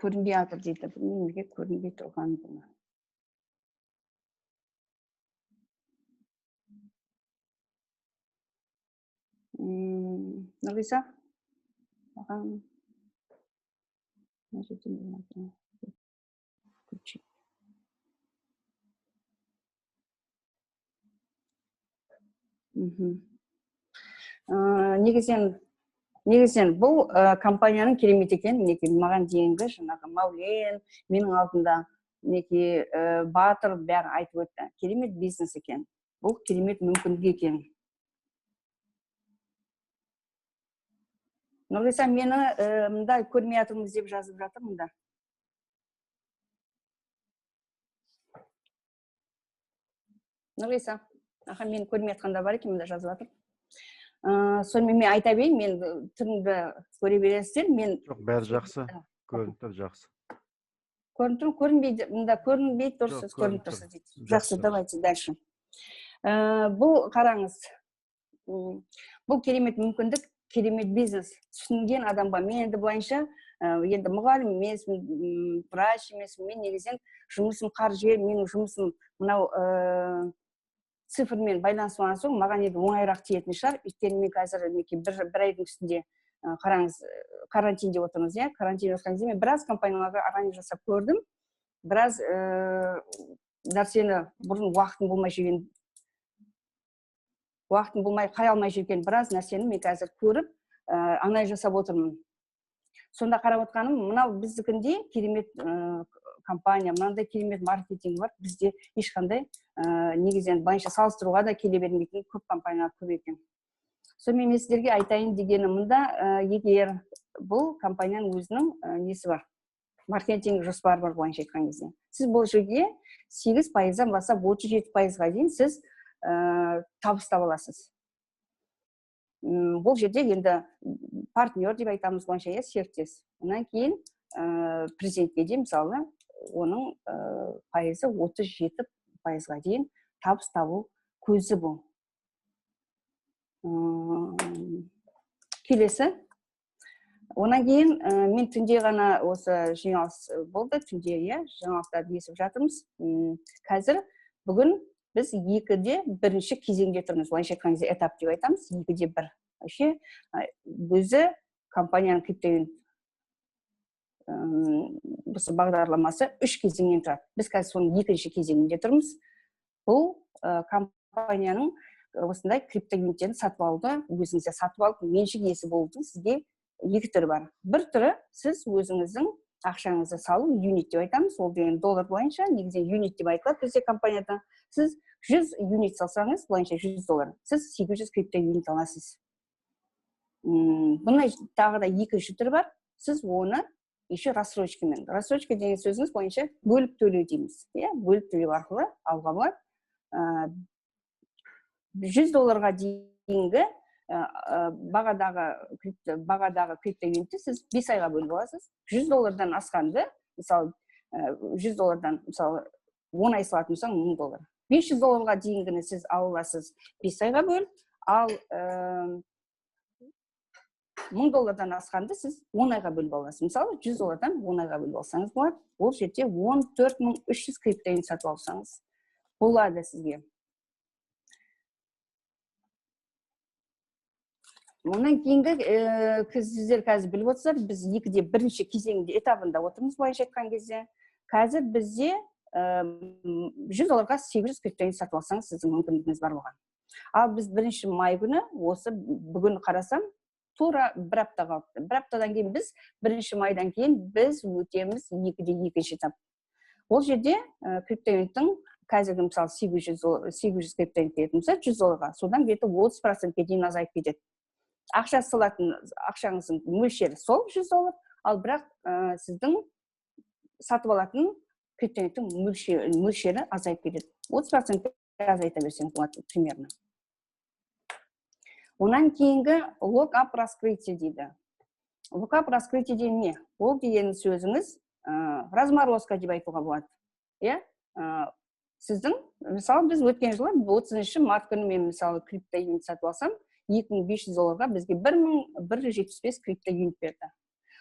көрінбей атыр дейді. Неге көрінбей тұрған бұны? Нұрғиса? Маған... Негізен бұл компанияның керемет екен, маған дейінгі жаңағы Маулен, менің алдында Батыр бәрі айтып өтті. Керемет бизнес екен. Бұл керемет мүмкіндік екен. Нұрғиса, мені мұнда көрмей атырмыз деп жазып жатыр мұнда. Нұрғиса, мені көрмей атқанда бар екен, мұнда жазып жатыр. Сонымен мен айта берейін, мен түріңді көре бересіздер. Жоқ, бәрі жақсы, көрініп тұр жақсы. Көрініп тұр, көрінбейді, мұнда көрінбейді, дұрсыз, көрініп тұрсыз дейді. Жақсы, давайте дальше. Бұл қараңыз, бұл керемет мүмкіндік, керемет бизнес. Түсінген адамға, мен енді былайынша, енді мұғалім емеспін, врач емеспін, мен негізен жұмысым қаржыгер, менің жұмысым мынау цифрмен байланысқан соң маған енді оңайырақ тиетін шығар. Өйткені мен қазір бір айдың үстінде қараңыз, карантинде отырмыз, иә? Карантинде отырған кезде мен біраз компанияларға анализ жасап көрдім. Біраз нәрсені бұрын уақытым болмай қая алмай жүрген біраз нәрсені мен қазір көріп анализ жасап отырмын. Сонда қарап отқаным, мынау біздікінде керемет компания, мынандай керемет маркетинг бар, бізде ешқандай негізінен былайша салыстыруға да келе бермейтін көп компаниялар көп екен. Сонымен мен сіздерге айтайын дегенім, мында егер бұл компанияның өзінің несі бар, маркетинг жоспары бар былайша айтқан кезде. Сіз бұл жерге 8%-дан бастап 37%-ға дейін сіз табыс таба аласыз. Бұл жерде енді партнер деп айтамыз былайша, серіктес. Онан кейін президентке де мысалы оның пайызы 37%-ға дейін табыс табу көзі бұл. Келесі. Онан кейін мен түнде ғана осы жиналыс болды, түнде жаңалықтарды естіп жатырмыз. Қазір бүгін біз 2-де 1-ші кезеңде тұрмыз. Былайша айтқан кезде этап деп айтамыз, 2-де 1. Өзі компанияның криптовалюта осы бағдарламасы 3 кезеңнен тұрады. Біз қазір соның 2-ші кезеңінде тұрмыз. Бұл компанияның осындай криптовалютаны сатып алуды, өзіңізде сатып алып, меншік иесі болудың сізге 2 түрі бар. Bir түрі сіз өзіңіздің ақшаңызды салу, юнит деп айтамыз, ол деген доллар бойынша, негізінен юнит деп айтылады бізде компанияда. Сіз 100 юнит салсаңыз, бойынша $100, сіз 800 криптовалют аласыз. Бұндай тағы да 2-ші түрі бар. Сіз оны еще рассрочкамен. Рассрочка деген сөзіңіз бойынша бөліп төлеу дейміз. Бөліп төлеу арқылы алға болады. $100 дейінгі бағадағы криптовалютты сіз 5 айға бөліп аласыз. $100 асқанды, мысалы $100 мысалы 10 ай салатын болсаң $1000. $500 дейінгіні сіз аласыз 5 айға бөліп, ал $1000 асқанды сіз 10 айға бөліп аласыз. Мысалы $100 10 айға бөліп алсаңыз болады. Ол жерде 14300 криптовалют сатып алсаңыз болады сізге. Онан кейінгі сіздер қазір біліп отырсыздар, біз 2-де 1-ші кезеңде этабында отырмыз былайша айтқан кезде. Қазір бізде $100-ға 800 криптовалют сатып алсаңыз сіздің мүмкіндігіңіз бар болған. Ал біз 1-ші май күні, осы бүгін қарасам, тура 1 апта қалыпты. 1 аптадан кейін біз 1-ші майдан кейін біз өтеміз 2-де 2-ші этап. Ол жерде криптовалюттың қазіргі мысалы 800 криптовалют беретін болса $100-ға, содан беті 30%-ке дейін азайып кетеді. Ақша салатын ақшаңыздың мөлшері сол $100, ал бірақ сіздің сатып алатын криптовалюттың мөлшері азайып кетеді. 30%-ке азайта берсеңіз болады примерно. Онан кейінгі локап раскрытие дейді. Локап раскрытие деген не? Ол деген сөзіңіз разморозка деп айтуға болады. Сіздің, мысалы біз өткен жылы 30 март күні мен мысалы криптовалют сатып алсам, $2500-ға бізге 1175 криптовалют берді.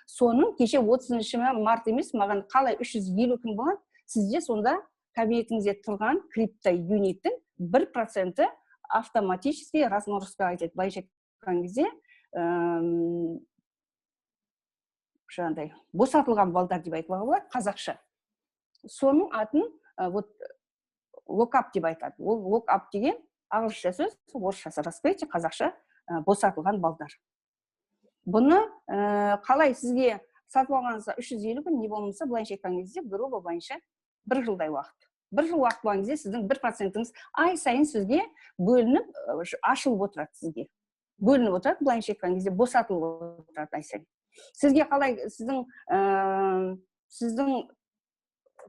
Соның кеше 30 март емес, маған қалай 350 күн болады, сізде сонда кабинетіңізде тұрған криптовалюттың 1% автоматически разморозкаға кетеді. Былайша айтқан кезде босатылған балдар деп айтуға болады қазақша. Соның атын локап деп айтады. Ол локап деген ағылшынша сөз, орысшасы раскрытие, қазақша босатылған балдар. Бұны қалай сізге сатып алғаныңызда 350 күн, не болмаса былайша айтқан кезде грубо былайша 1 жылдай уақыт. 1 жыл уақыт болған кезде сіздің 1%-іңіз ай сайын сізге бөлініп, ашылып отырады сізге. Бөлініп отырады, былайша айтқан кезде босатылып отырады ай сайын. Сізге қалай сіздің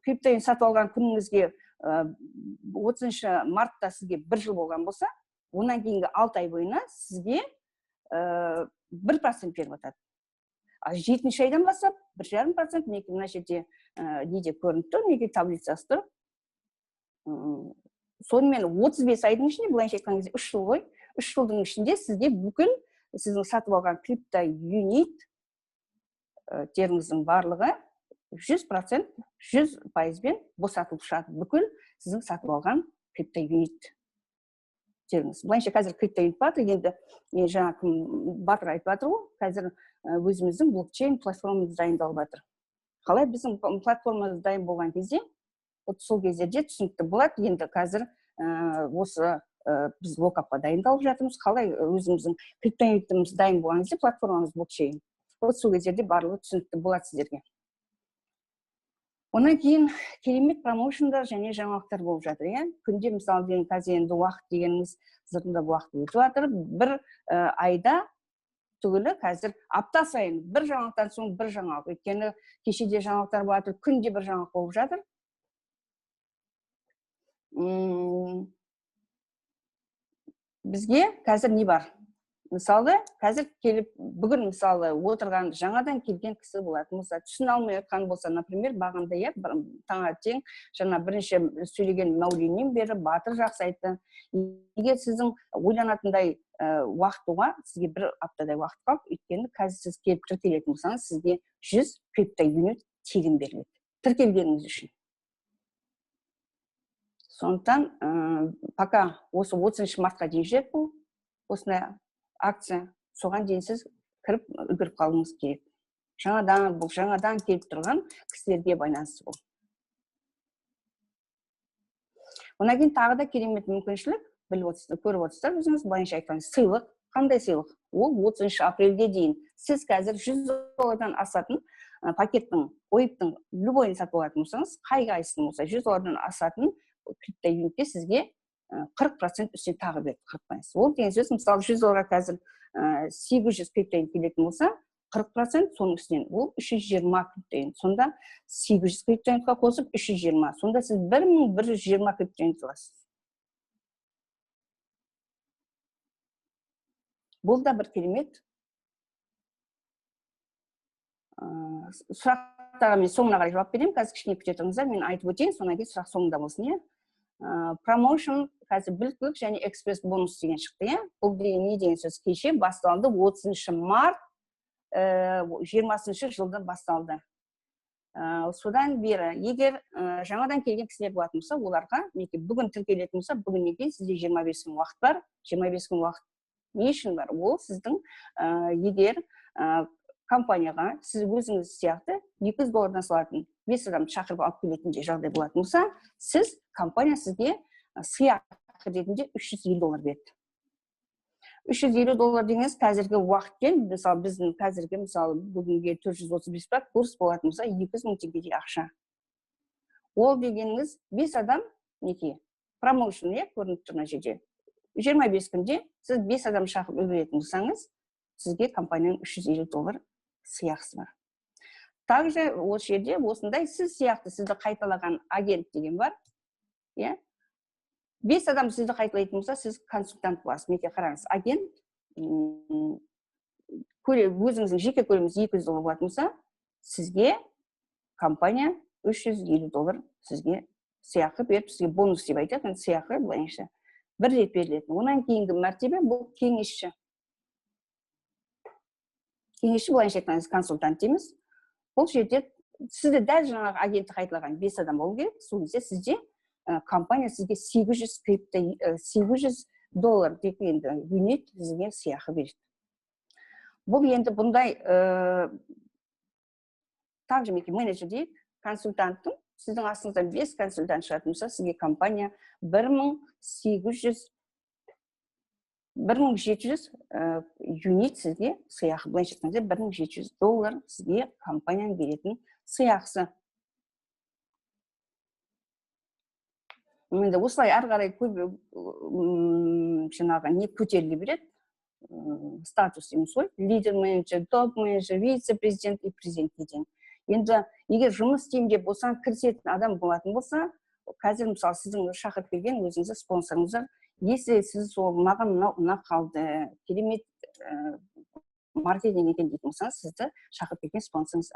криптовалют сатып алған күніңізге 30 мартта сізге 1 жыл болған болса, онан кейінгі 6 ай бойына сізге 1% беріп отырады. 7-ші айдан бастап 1,5%, мына жерде неде көрініп тұр, неге таблицасы тұр. Сонымен 35 айдың ішінде, былайша айтқан кезде 3 жыл ғой, 3 жылдың ішінде сізге бүкіл сіздің сатып алған криптовалют теріңіздің барлығы 100%, 100%-бен босатылып шығады. Бүкіл сіздің сатып алған криптовалют теріңіз. Былайша қазір криптовалют бар, енді жаңа Батыр айтып жатыр ғой, қазір өзіміздің блокчейн платформамыз дайындалып жатыр. Қалай біздің платформамыз дайын болған кезде, сол кездерде түсінікті болады, енді қазір осы біз локапқа дайындалып жатырмыз. Қалай өзіміздің криптовалютымыз дайын болған кезде платформамыз блокчейн. вот сол кездерде барлығы түсінікті болады сіздерге. Онан кейін керемет промоушндар және жаңалықтар болып жатыр, иә. Күнде мысалы деген қазір енді уақыт дегеніміз зырылдап уақыт өтіп жатыр. Бір айда түгілі қазір апта сайын бір жаңалықтан соң бір жаңалық. Өйткені кешеде жаңалықтар болып жатыр, күнде бір жаңалық болып жатыр. Бізге қазір не бар? Мысалы, қазір келіп, бүгін мысалы отырған жаңадан келген кісі болатын болса, түсін алмай отқан болса, например, бағында иә, таңертең жаңа бірінші сөйлеген Мәуленнен бері Батыр жақсы айтты. Егер сіздің ойланатындай уақыт болса, сізге бір аптадай уақыт қалып, өйткені қазір сіз келіп тіркелетін болсаңыз, сізге 100 криптоюнит тегін беріледі. Тіркелгеніңіз үшін. Сондықтан, пока осы 30 мартқа дейін жүреді бұл, осындай акция, соған дейін сіз кіріп үлгеріп қалуыңыз керек. Жаңадан келіп тұрған кісілерге байланысты бұл. Онан кейін тағы да керемет мүмкіншілік, көріп отырсыздар, өзіңіз былайша айтқанда сыйлық. Қандай сыйлық? Ол 30 апрельге дейін сіз қазір $100 асатын пакеттің, ойыптың любойын сатып алатын болсаңыз, қайсысын болса $100 асатын криптоюнитке сізге 40% үстіне тағы берді, 40%. Ол деген сөз, мысалы $100 қазір 800 криптоюнит келетін болса, 40% соның үстінен, ол 320 криптоюнит. Сонда 800 криптоюнитқа қосып 320. Сонда сіз 1120 криптоюнит аласыз. Бұл да бір керемет. Сұрақтарға мен соңына қарай жауап беремін. Қазір кішкене күте тұрыңыздар, мен айтып өтейін, содан кейін сұрақ соңында болсын, иә. Промоушн қазір біліктілік және экспресс бонус деген шықты, иә. Бұл не деген сөз? Кеше басталды, 30 март 20 жылдан басталды. Содан бері, егер жаңадан келген кісілер болатын болса, оларға бүгін тіркелетін болса, бүгіннен кейін сізде 25 күн уақыт бар. 25 күн уақыт не үшін бар? Ол сіздің егер компанияға сіз өзіңіз сияқты $200 салатын 5 адам шақырып алып келетіндей жағдай болатын болса, сіз компания сізге сыйақы ретінде $350 берді. $350 дегеніңіз қазіргі уақытпен, мысалы біздің қазіргі мысалы бүгінге 435 бар курс болатын болса, 200 мың теңгедей ақша. Ол дегеніңіз 5 адам неке? Промоушн, иә, көрініп тұрған жерде. 25 күнде сіз 5 адам шақырып үлгеретін болсаңыз, сізге компанияның $350 сыйақысы бар. Также осы жерде осындай сіз сияқты сізді қайталаған агент деген бар. 5 адам сізді қайталайтын болса, сіз консультант боласыз. Неке қараңыз, агент өзіңіздің жеке көлеміңіз $200 болатын болса, сізге компания $350 сізге сыйақы беріп, сізге бонус деп айтады, сыйақы былайша бір рет берілетін. Онан кейінгі мәртебе бұл кеңесші. Кеңесші былайша айтқанда консультант дейміз. Бұл жерде сізді дәл жаңағы агентті қайталаған 5 адам болу керек. Сол кезде сізде компания сізге $800 деген юнит сізге сыйақы береді. Бұл енді бұндай также менеджер дейік, консультанттың сіздің астыңыздан 5 консультант шығатын болса, сізге компания 1700 юнит сізге сыйақы, былайша айтқанда $1700 сізге компанияның беретін сыйақысы. Енді осылай ары қарай көп жаңағы не көтеріле береді, статус дейміз ғой, лидер менеджер, топ менеджер, вице-президент и президентке дейін. Енді егер жұмыс істеймін деп болсаң, кірісетін адам болатын болса, қазір мысалы сіздің шақырып келген өзіңіздің спонсорыңыздар, если сіз сол маған ұнап қалды, керемет маркетинг екен дейтін болсаңыз, сізді шақырып келген спонсорыңыз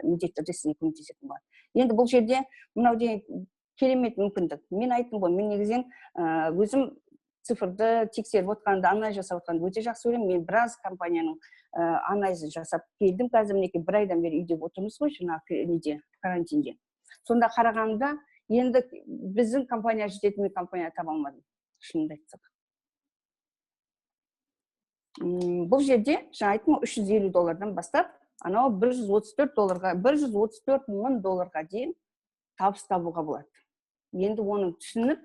міндетті түрде сізге көмектесетін болады. Енді бұл жерде мынау деген керемет мүмкіндік. Мен айттым ғой, мен негізінен өзім цифрды тексеріп отқанды, анализ жасап отқанды өте жақсы көремін. Мен біраз компанияның анализін жасап келдім. Қазір мінекей бір айдан бері үйде отырмыз ғой, жаңағы карантинде. Сонда қарағанда енді біздің компания жететін компания таба алмадым, шынымды айтсақ. Бұл жерде жаңа айттым $350 бастап, анау $134 мың дейін табыс табуға болады. Енді оның түсініп,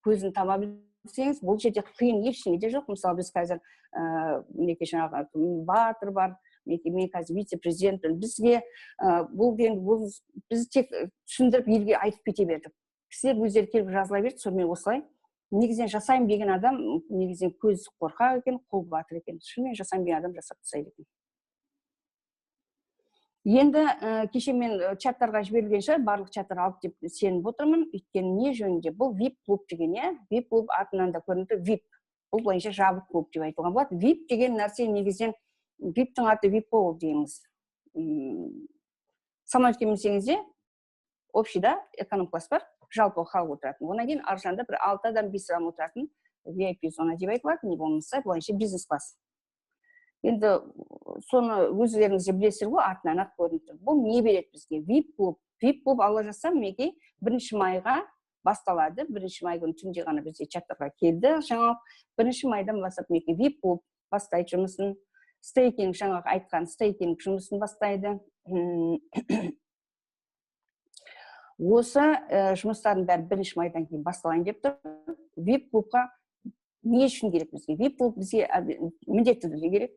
көзін таба білсеңіз, бұл жерде қиын ештеңе де жоқ. Мысалы біз қазір мінекей жаңағы Батыр бар, мен қазір вице-президентпін. Бізге біз тек түсіндіріп елге айтып кете бердік. Кісілер өздері келіп жазыла берді, сонымен осылай. Негізінен жасаймын деген адам, негізінен көз қорқақ екен, қол батыр екен. Шынымен жасаймын деген адам жасап тастайды екен. Енді кеше мен чаттарға жіберілгенше барлық чаттар алып деп сеніп отырмын. Өйткені не жөнінде? Бұл VIP клуб деген, VIP клуб атынан да көрінді, VIP. Бұл былайша жабық клуб деп айтуға болады. VIP деген нәрсе негізінен VIP-тің аты VIP бол дейміз. Самолетке мінсеңізде, общийда эконом-класс бар, жалпы халық отыратын. Онан кейін ар жағында бір 6 адам 5 адам отыратын VIP зона деп айтылады, не болмаса былайша бизнес-класс. Енді соны өздеріңіз де білесіздер ғой, атынан ақ көрініп тұр. Бұл не береді бізге? VIP клуб. VIP клуб алла жазса, мінекей 1 майға басталады. 1 май күні түнде ғана бізде чаттарға келді. Жаңа 1 майдан бастап мінекей VIP клуб бастайды жұмысын. Стейкинг, жаңағы айтқан стейкинг жұмысын бастайды. Осы жұмыстардың бәрі 1 майдан кейін басталайын деп тұр. VIP клубқа не үшін керек бізге? VIP клуб бізге міндетті түрде керек.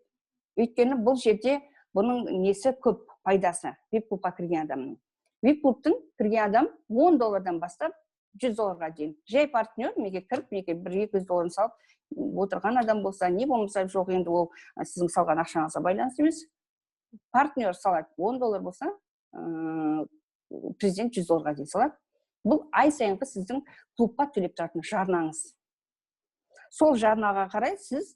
Өйткені бұл жерде бұның несі көп пайдасы VIP клубқа кірген адамның. VIP клубтың кірген адам $10 бастап $100 дейін. Жай партнер, неге кіріп, неге $100-200 салып отырған адам болса, не болмаса жоқ, енді ол сіздің салған ақшаңызға байланысты емес. Партнер салады $10 болса, президент $100 дейін салады. Бұл ай сайынғы сіздің клубқа төлеп тұратын жарнаңыз. Сол жарнаға қарай сіз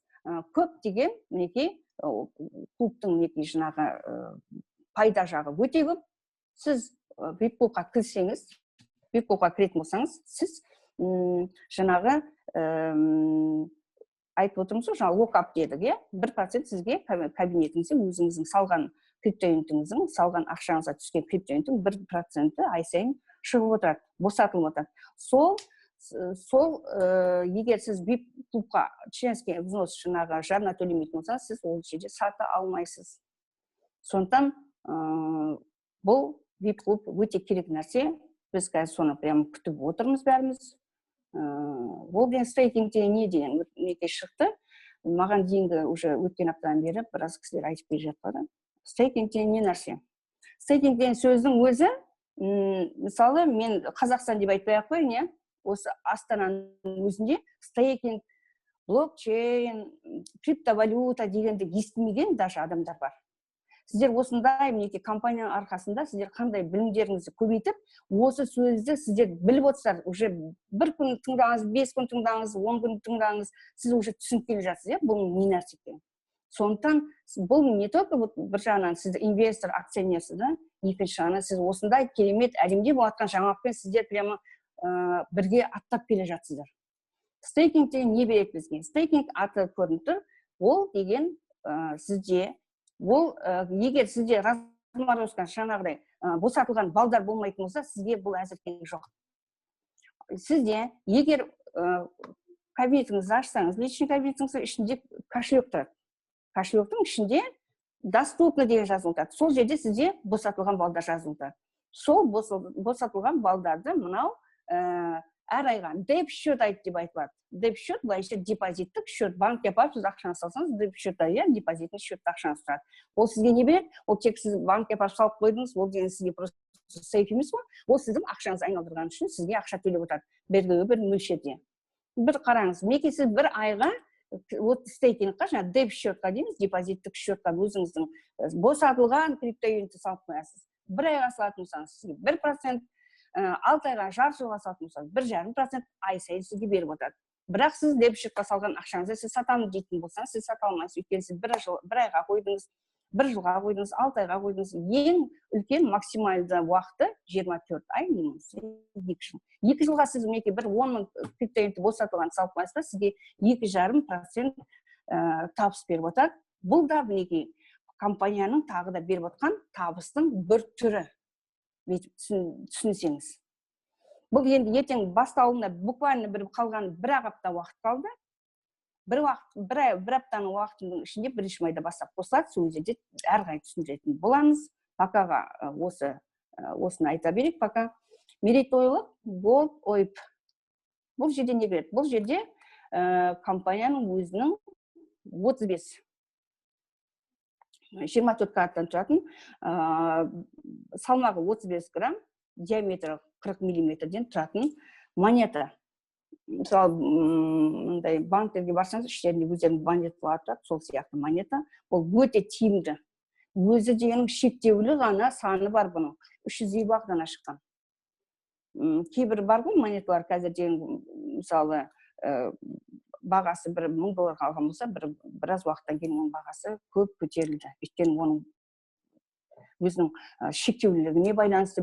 көп деген мінекей клубтың некей жинағы пайда жағы өте көп. Сіз VIP клубқа кірсеңіз, VIP клубқа кіретін болсаңыз, сіз жаңағы айтып отырмыз ғой, жаңағы локап дедік, 1% сізге кабинетіңізде өзіңіздің салған криптоюнитіңіздің, салған ақшаңызға түскен криптоюниттің 1% ай сайын шығып отырады, босатылып отырады. Сол егер сіз VIP клубқа членский взнос жаңағы жарна төлемейтін болсаңыз, сіз ол жерде сата алмайсыз. Сондықтан бұл VIP клуб өте керек нәрсе. Біз қазір соны прям күтіп отырмыз бәріміз. Ол деген стейкингте не деген неге шықты. Маған дейінгі уже өткен аптадан бері біраз кісілер айтып келе жатқаны. Стейкингте не нәрсе? Стейкинг деген сөздің өзі, мысалы мен Қазақстан деп айтпай ақ қояйын, осы Астананың өзінде стейкинг, блокчейн, криптовалюта дегенді естімеген даже адамдар бар. Сіздер осындай мінекей компанияның арқасында сіздер қандай білімдеріңізді көбейтіп, осы сөзді сіздер біліп отырсыздар, уже 1 күн тыңдаңыз, 5 күн тыңдаңыз, 10 күн тыңдаңыз, сіз уже түсініп келе жатсыз, бұл не нәрсе екенін. Сондықтан бұл не только бір жағынан сіз инвестор, акционерсіз, екінші жағынан сіз осындай керемет әлемде болатын жаңалықпен сіздер прямо бірге аттап келе жатсыздар. Стейкинг деген не береді бізге? Стейкинг аты көрініп тұр. Ол деген сізде, ол егер сізде разморозка жаңағыдай босатылған балдар болмайтын болса, сізге бұл әзірге жоқ. Сізде егер кабинетіңізді ашсаңыз, личный кабинетіңіздің ішінде кошелек тұрады. Кошелектің ішінде доступно деген жазылып. Сол жерде сізде босатылған балдар жазылып. Сол босатылған балдарды мынау әр айға деп счет айт деп айтылады. Деп счет былайша депозиттік счет. Банкке барып сіз ақшаны салсаңыз, деп счетта депозиттік счетта ақшаңыз тұрады. Ол сізге не береді? Ол тек сіз банкке барып салып қойдыңыз, ол деген сізге просто сейф емес қой. Ол сіздің ақшаңызды айналдырған үшін сізге ақша төлеп отырады. Белгілі бір мөлшерде. Бір қараңыз, мінекей сіз бір айға стейкингқа, жаңа деп счетқа дейміз, депозиттік счетқа өзіңіздің босатылған криптоюнитті салып қоясыз. Бір айға салатын болсаңыз, сізге 1%, 6 айға жарты жылға салатын болсаңыз, 1,5% ай сайын сізге беріп отырады. Бірақ сіз деп счетқа салған ақшаңызды сіз сатамын дейтін болсаңыз, сіз сата алмайсыз. Өйткені сіз бір айға қойдыңыз, 1 жылға қойдыңыз, 6 айға қойдыңыз. Ең үлкен максималды уақыты 24 ай, немесе 2 жыл. 2 жылға сіз мінекей бір 10 мың криптоюнитті босатылған салып қойсаңыз, сізге 2,5% табыс беріп отырады. Бұл да мінекей компанияның тағы да беріп отқан табыстың бір түрі. Түсінсеңіз. Бұл енді ертең бастауында буквально бір қалған бір апта уақыт қалды. Бір аптаның уақытының ішінде 1 майда бастап қосылады, сол жерде әрқайда түсіндіретін боламыз. Пакаға осыны айта берейік, пака мерейтойлық Gold OIP. Бұл жерде не береді? Бұл жерде компанияның өзінің 35 24 караттан тұратын, салмағы 35 грамм, диаметрі 40 миллиметрден тұратын монета. Мысалы, мындай банктерге барсаңыз, іштерінде өздерінің монеталары тұрады, сол сияқты монета. Бұл өте тиімді. Өзі дегенің шектеулі ғана саны бар бұның. 320 дана шыққан. Кейбір бар ғой монеталар қазір деген, мысалы, бағасы $1000 қалған болса, біраз уақыттан кейін оның бағасы көп көтерілді. Өйткені оның өзінің шектеулілігіне байланысты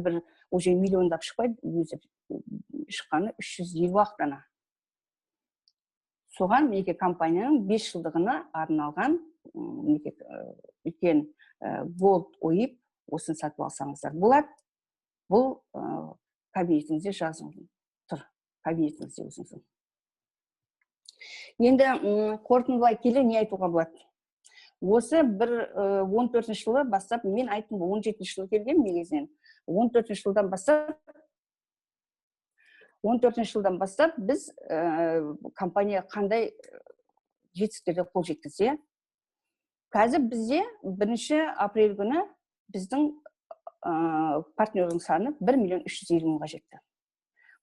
уже миллиондап шықпайды, өзі шыққаны 320 дана. Соған неке компанияның 5 жылдығына арналған үлкен голд ойып, осын сатып алсаңыздар болады. Бұл кабинетіңізде жазылып тұр. Кабинетіңізде өзіңіздің. Енді қорытындылай келе не айтуға болады? Осы 14 жылы бастап, мен айттым, 17 жылы келген негізінен. 14 жылдан бастап біз компания қандай жетістіктерге қол жеткізсе. Қазір бізде 1 апрель күні біздің партнердің саны 1.320.000-ға жетті.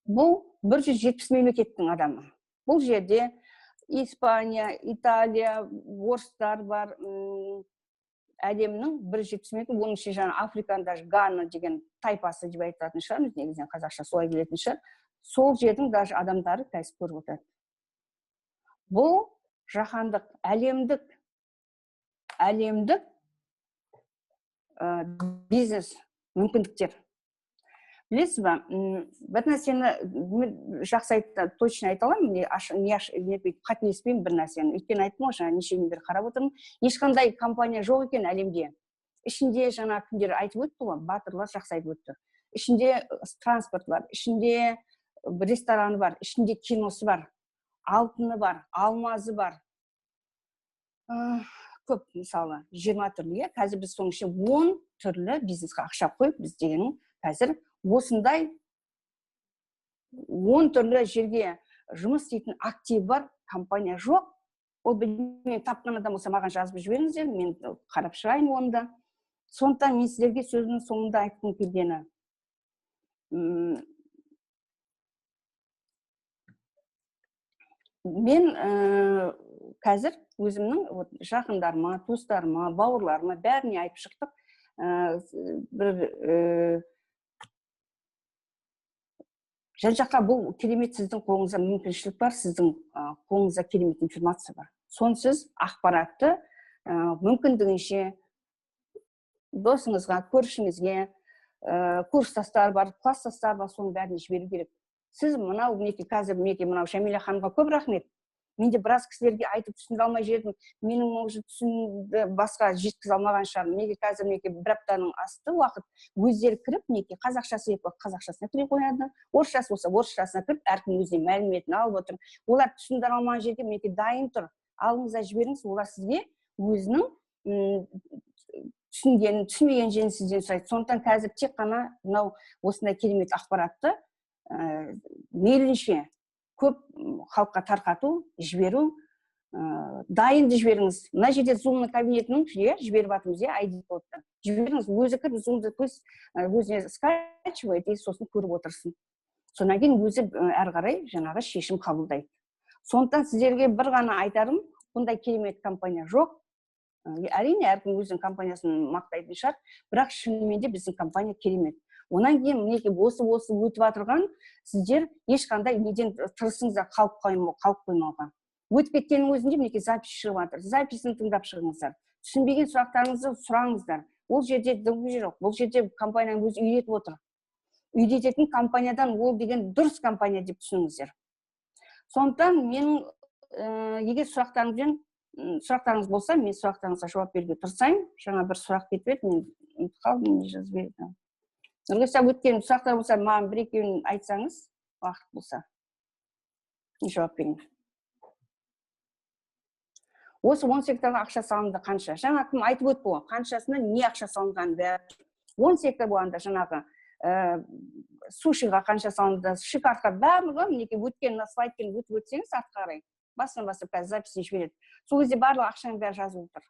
Бұл 170 мемлекеттің адамы. Бұл жерде Испания, Италия, орыстар бар, әлемнің 170 мемлекеті, оның ішінде жаңа Африканың даже Гана деген тайпасы деп айтатын шығармыз, негізінен қазақша солай келетін шығар. Сол жердің даже адамдары кәсіп көріп отырады. Бұл жаһандық, әлемдік бизнес мүмкіндіктер. Білесіз ба, бір нәрсені жақсы айтты, точно айта аламын, қателеспеймін бір нәрсені. Өйткені айттым ғой, жаңа неше күндер қарап отырмын. Ешқандай компания жоқ екен әлемде. Ішінде жаңа күндер айтып өтті ғой, батырлар жақсы айтып өтті. Ішінде транспорт бар, ішінде рестораны бар, ішінде киносы бар, алтыны бар, алмазы бар. Көп, мысалы, 20 түрлі. Қазір біз соның ішінде 10 түрлі бизнесқа ақша қойып, біз дегенің қазір осындай 10 түрлі жерге жұмыс істейтін актив бар компания жоқ. Ол мен тапқан адам болса маған жазып жіберіңіздер, мен қарап шығайын онда. Сондықтан мен сіздерге сөзінің соңында айтқым келгені. Мен қазір өзімнің жақындарыма, туыстарыма, бауырларыма бәріне айтып шықтық. Жан-жаққа бұл керемет сіздің қолыңызда мүмкіншілік бар, сіздің қолыңызда керемет информация бар. Сонсыз ақпаратты мүмкіндігінше досыңызға, көршіңізге, курстастар бар, класстастар бар, соның бәріне жіберу керек. Сіз қазір Шамиля ханымға көп рахмет. Мен де біраз кісілерге айтып түсіндіре алмай жердім. Менің может түсінді басқа жеткізе алмаған шығармын. Неге қазір бір аптаның асты уақыт өздері кіріп, қазақшасы қазақшасына кіре қояды, орысшасы болса орысшасына кіріп, әркім өзіне мәліметін алып отыр. Олар түсіндіре алмаған жерге дайын тұр. Алыңызда жіберіңіз, олар сізге өзінің түсінбеген жерін сізден сұрайды. Сондықтан қазір тек қана осындай керемет ақпаратты мейлінше көп халыққа тарқату, жіберу, дайынды жіберіңіз. Мына жерде зумның кабинетінің жіберіп атымыз, айди кодты. Жіберіңіз, өзі кіріп, зумды өзіне скачивает, сосын көріп отырсын. Сонан кейін өзі әрі қарай жаңағы шешім қабылдайды. Сондықтан сіздерге бір ғана айтарым, бұндай керемет компания жоқ. Әрине, әркім өзінің компаниясын мақтайтын шығар, бірақ шынымен де біздің компания керемет. Онан кейін осы өтіп атырған сіздер ешқандай неден тырысыңыздар қалып қоймауға. Өтіп кеткеннің өзінде запись шығып атыр. Записін тыңдап шығыңыздар. Түсінбеген сұрақтарыңызды сұраңыздар. Ол жерде дұңғы жоқ. Бұл жерде компанияның өзі үйретіп отыр. Үйрететін компаниядан ол деген дұрыс компания деп түсініңіздер. Сондықтан менің егер сұрақтарыңыз болса, мен сұрақтарыңызға жауап беруге тырысайын. Жаңа бір сұрақ кетіп еді, мен қалдым, не жазып бердім. Нұрғиса, өткен сұрақтар болса, маған бір-екеуін айтсаңыз, уақыт болса. Жауап берейін. Осы 10 секторға ақша салынды қанша? Жаңа кім айтып өтті ғой, қаншасына не ақша салынған бәрі. 10 сектор болғанда жаңағы сушиға қанша салынды, шикартқа барлығы, өткен слайдпен өтіп өтсеңіз артқа қарай. Басынан бастап қазір записін жібереді. Сол кезде барлық ақшаның бәрі жазылып тұр.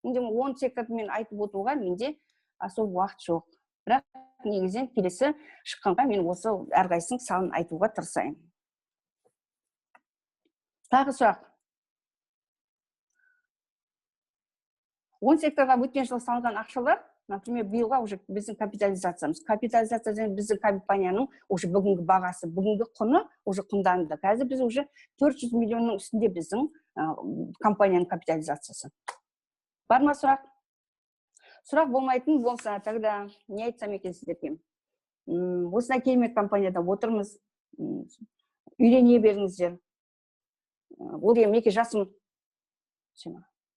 енді 10 секторды мен айтып отыруға менде особо уақыт жоқ. Бірақ негізінен келесі шыққанға мен осы әрқайсының санын айтуға тырысайын. Тағы сұрақ. 10 секторға өткен жылы салынған ақшалар, например, биылға уже біздің капитализациямыз. Капитализация және біздің компанияның уже бүгінгі бағасы, бүгінгі құны уже құнданды. Қазір біз уже 400 миллионның үстінде біздің компанияның капитализациясы. Бар ма сұрақ? Сұрақ болмайтын болса, тогда не айтсам екен сіздерге? Осындай керемет компанияда отырмыз. Үйрене беріңіздер. Ол деген менікі жасым.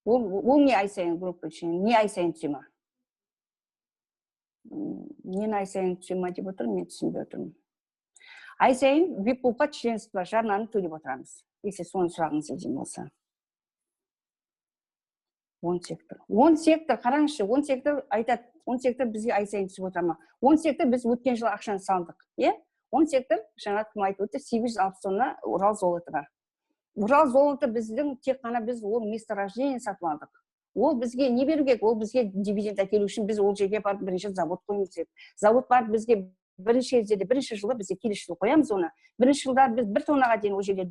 Ол не ай сайын группа үшін, не ай сайын түсе ма? Нені ай сайын түсе ма деп отырмын, мен түсінбей отырмын. Ай сайын вип-клубқа членство жарнаны төлеп отырамыз. Если соны сұрағыңыз келген болса. 10 сектор. 10 сектор, қараңызшы, 10 сектор айтады, 10 сектор бізге ай сайын түсіп отыр ма? 10 сектор біз өткен жылы ақшаны салдық. 10 сектор, жаңа кім айтып өтті, 860 тонна Урал золоты бар. Урал золоты біздің тек қана біз ол месторождение сатып алдық. Ол бізге не беру керек? Ол бізге дивиденд әкелу үшін біз ол жерге барып бірінші завод қоюымыз керек. Завод барып бізге бірінші кездерде, бірінші жылы бізге келесі жылы қоямыз оны. Бірінші жылда біз 1 тоннаға дейін ол жерде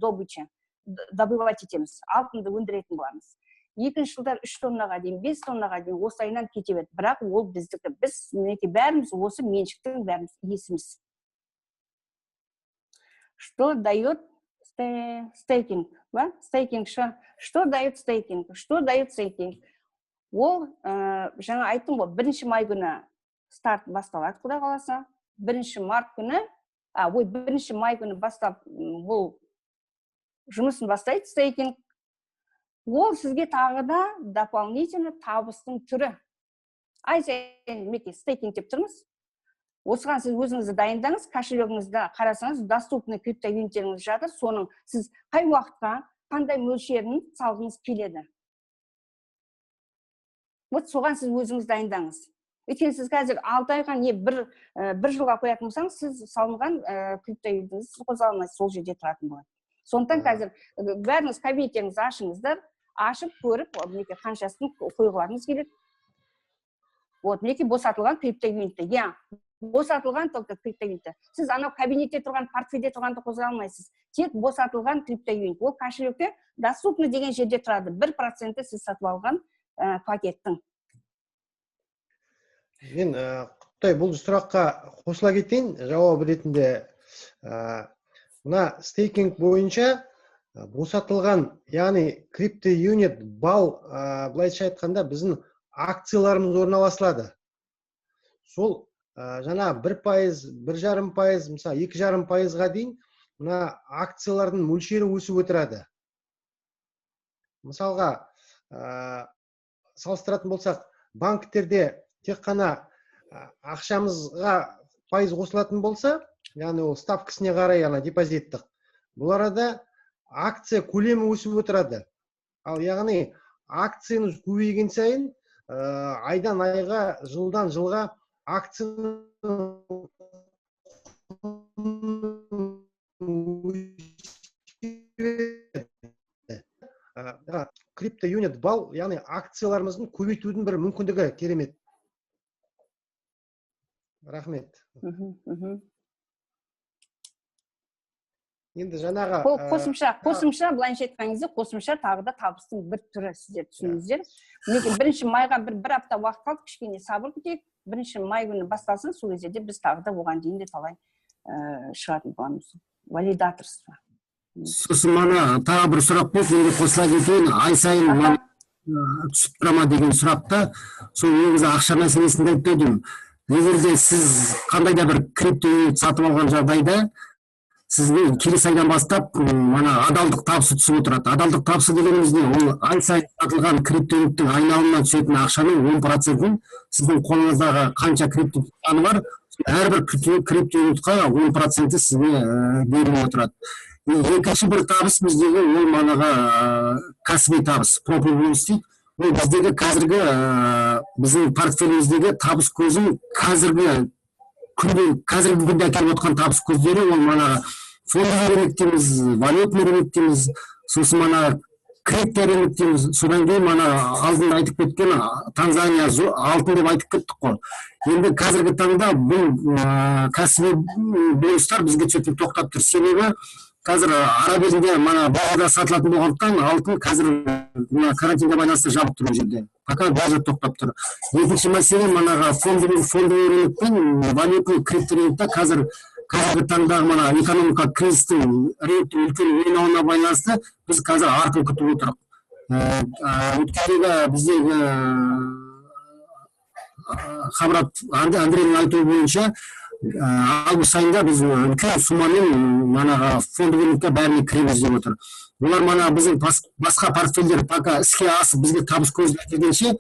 добывать етеміз, алтынды өндіретін боламыз. Екінші жылдар 3 тоннаға дейін, 5 тоннаға дейін осылайынан кете береді. Бірақ ол біздікі. Біз бәріміз осы меншіктің бәріміз иесіміз. Что дает стейкинг? Стейкинг. Что дает стейкинг? Что дает стейкинг? Ол, жаңа айттым ғой, 1 май күні старт басталады, құда қаласа. 1 март күні, 1 май күні бастап, бұл жұмысын бастайды стейкинг. Ол сізге тағы да дополнительно табыстың түрі. Ай сайын меке стейкинг деп тұрмыз. Осыған сіз өзіңізді дайындаңыз, кошелегіңізді қарасаңыз, доступный криптоюниттеріңіз жатыр, соның сіз қай уақытқа, қандай мөлшерін салғыңыз келеді. Вот соған сіз өзіңіз дайындаңыз. Өйткені сіз қазір 6 айға не бір жылға қоятын болсаңыз, сіз салынған криптоюниттеріңізді қоза алмайсыз, сол жерде тұратын болады. Сондықтан қазір бәріңіз кабинеттеріңізді ашыңыздар, ашып көріп, мінеке қаншасын қойғыларыңыз келеді. Вот, мінеке босатылған криптоюнитті. Босатылған только криптоюнитті. Сіз анау кабинетте тұрған, портфельде тұрғанды қоза алмайсыз. Тек босатылған криптоюнит. Ол кошелекте доступны деген жерде тұрады. 1% сіз сатып алған пакеттің. Мен Құттай бұл сұраққа қосыла кетейін, жауап ретінде. Мына стейкинг бойынша босатылған, яғни криптоюнит бал, былайша айтқанда біздің акцияларымыз орналасылады. Сол жаңа 1%, 1,5%, мысалы 2,5%-ға дейін мына акциялардың мөлшері өсіп отырады. Мысалға, салыстыратын болсақ, банктерде тек қана ақшамызға пайыз қосылатын болса, яғни ол ставкасына қарай депозиттік. Бұл арада акция көлемі өсіп отырады. Ал яғни акцияңыз көбейген сайын, айдан айға, жылдан жылға акцияның криптоюнит бал, яғни акцияларымыздың көбейтудің бір мүмкіндігі керемет. Рахмет. Енді жаңаға қосымша былайша айтқан кезде қосымша тағы да табыстың бір түрі сіздер түсініңіздер. Мінекей 1 майға бір апта уақыт қалды, кішкене сабыр күтейік. 1 май күні басталсын, сол кезде біз тағы да оған дейін де талай шығатын боламыз. Валидаторство. Сосын мана тағы бір сұрақ болды, енді қосыла кетейін. Ай сайын түсіп тұра ма деген сұрақта, сол негізі ақша мәселесінде айтып едім. Егер де сіз қандай да бір криптоюнит сатып алған жағдайда, сізге келесі айдан бастап адалдық табысы түсіп отырады. Адалдық табысы дегеніміз не? Ол ай сайын сатылған криптоюниттің айналымынан түсетін ақшаның 10%-ын сіздің қолыңыздағы қанша криптоюнит бар, әрбір криптоюнитқа 10%-і сізге беріліп отырады. Екінші бір табыс біздегі ол манаға кәсіби табыс, профи бонус дейді. Ол біздегі қазіргі біздің портфеліміздегі табыс көзін қазіргі күнде әкеліп отқан табыс көздері, ол манаға фондовый рынок дейміз, валютный рынок дейміз, сосын манаға критерийлік дейміз. Содан кейін мана алдында айтып кеткен Танзания алтын деп айтып кеттік қой. Енді қазіргі таңда бұл кәсіби бөлістер бізге сөйтіп тоқтап тұр. Себебі қазір араб елінде мана бағада сатылатын болғандықтан алтын қазір карантинге байланысты жабық тұр ол жерде. Пока бәрі тоқтап тұр. Екінші мәселе манағы фондовый рынок пен валютный критерийлікте қазіргі таңдағы мана экономика кризистің рейттің үлкен ойнауына байланысты біз қазір артын күтіп отырық. Өткендегі біздегі Қамрат Андрейдің айтуы бойынша август айында біз үлкен суммамен манағы фондовый рынокқа бәріне кіреміз деп отыр. Олар мана біздің басқа портфельдер пока іске асып бізге табыс көзіне келгенше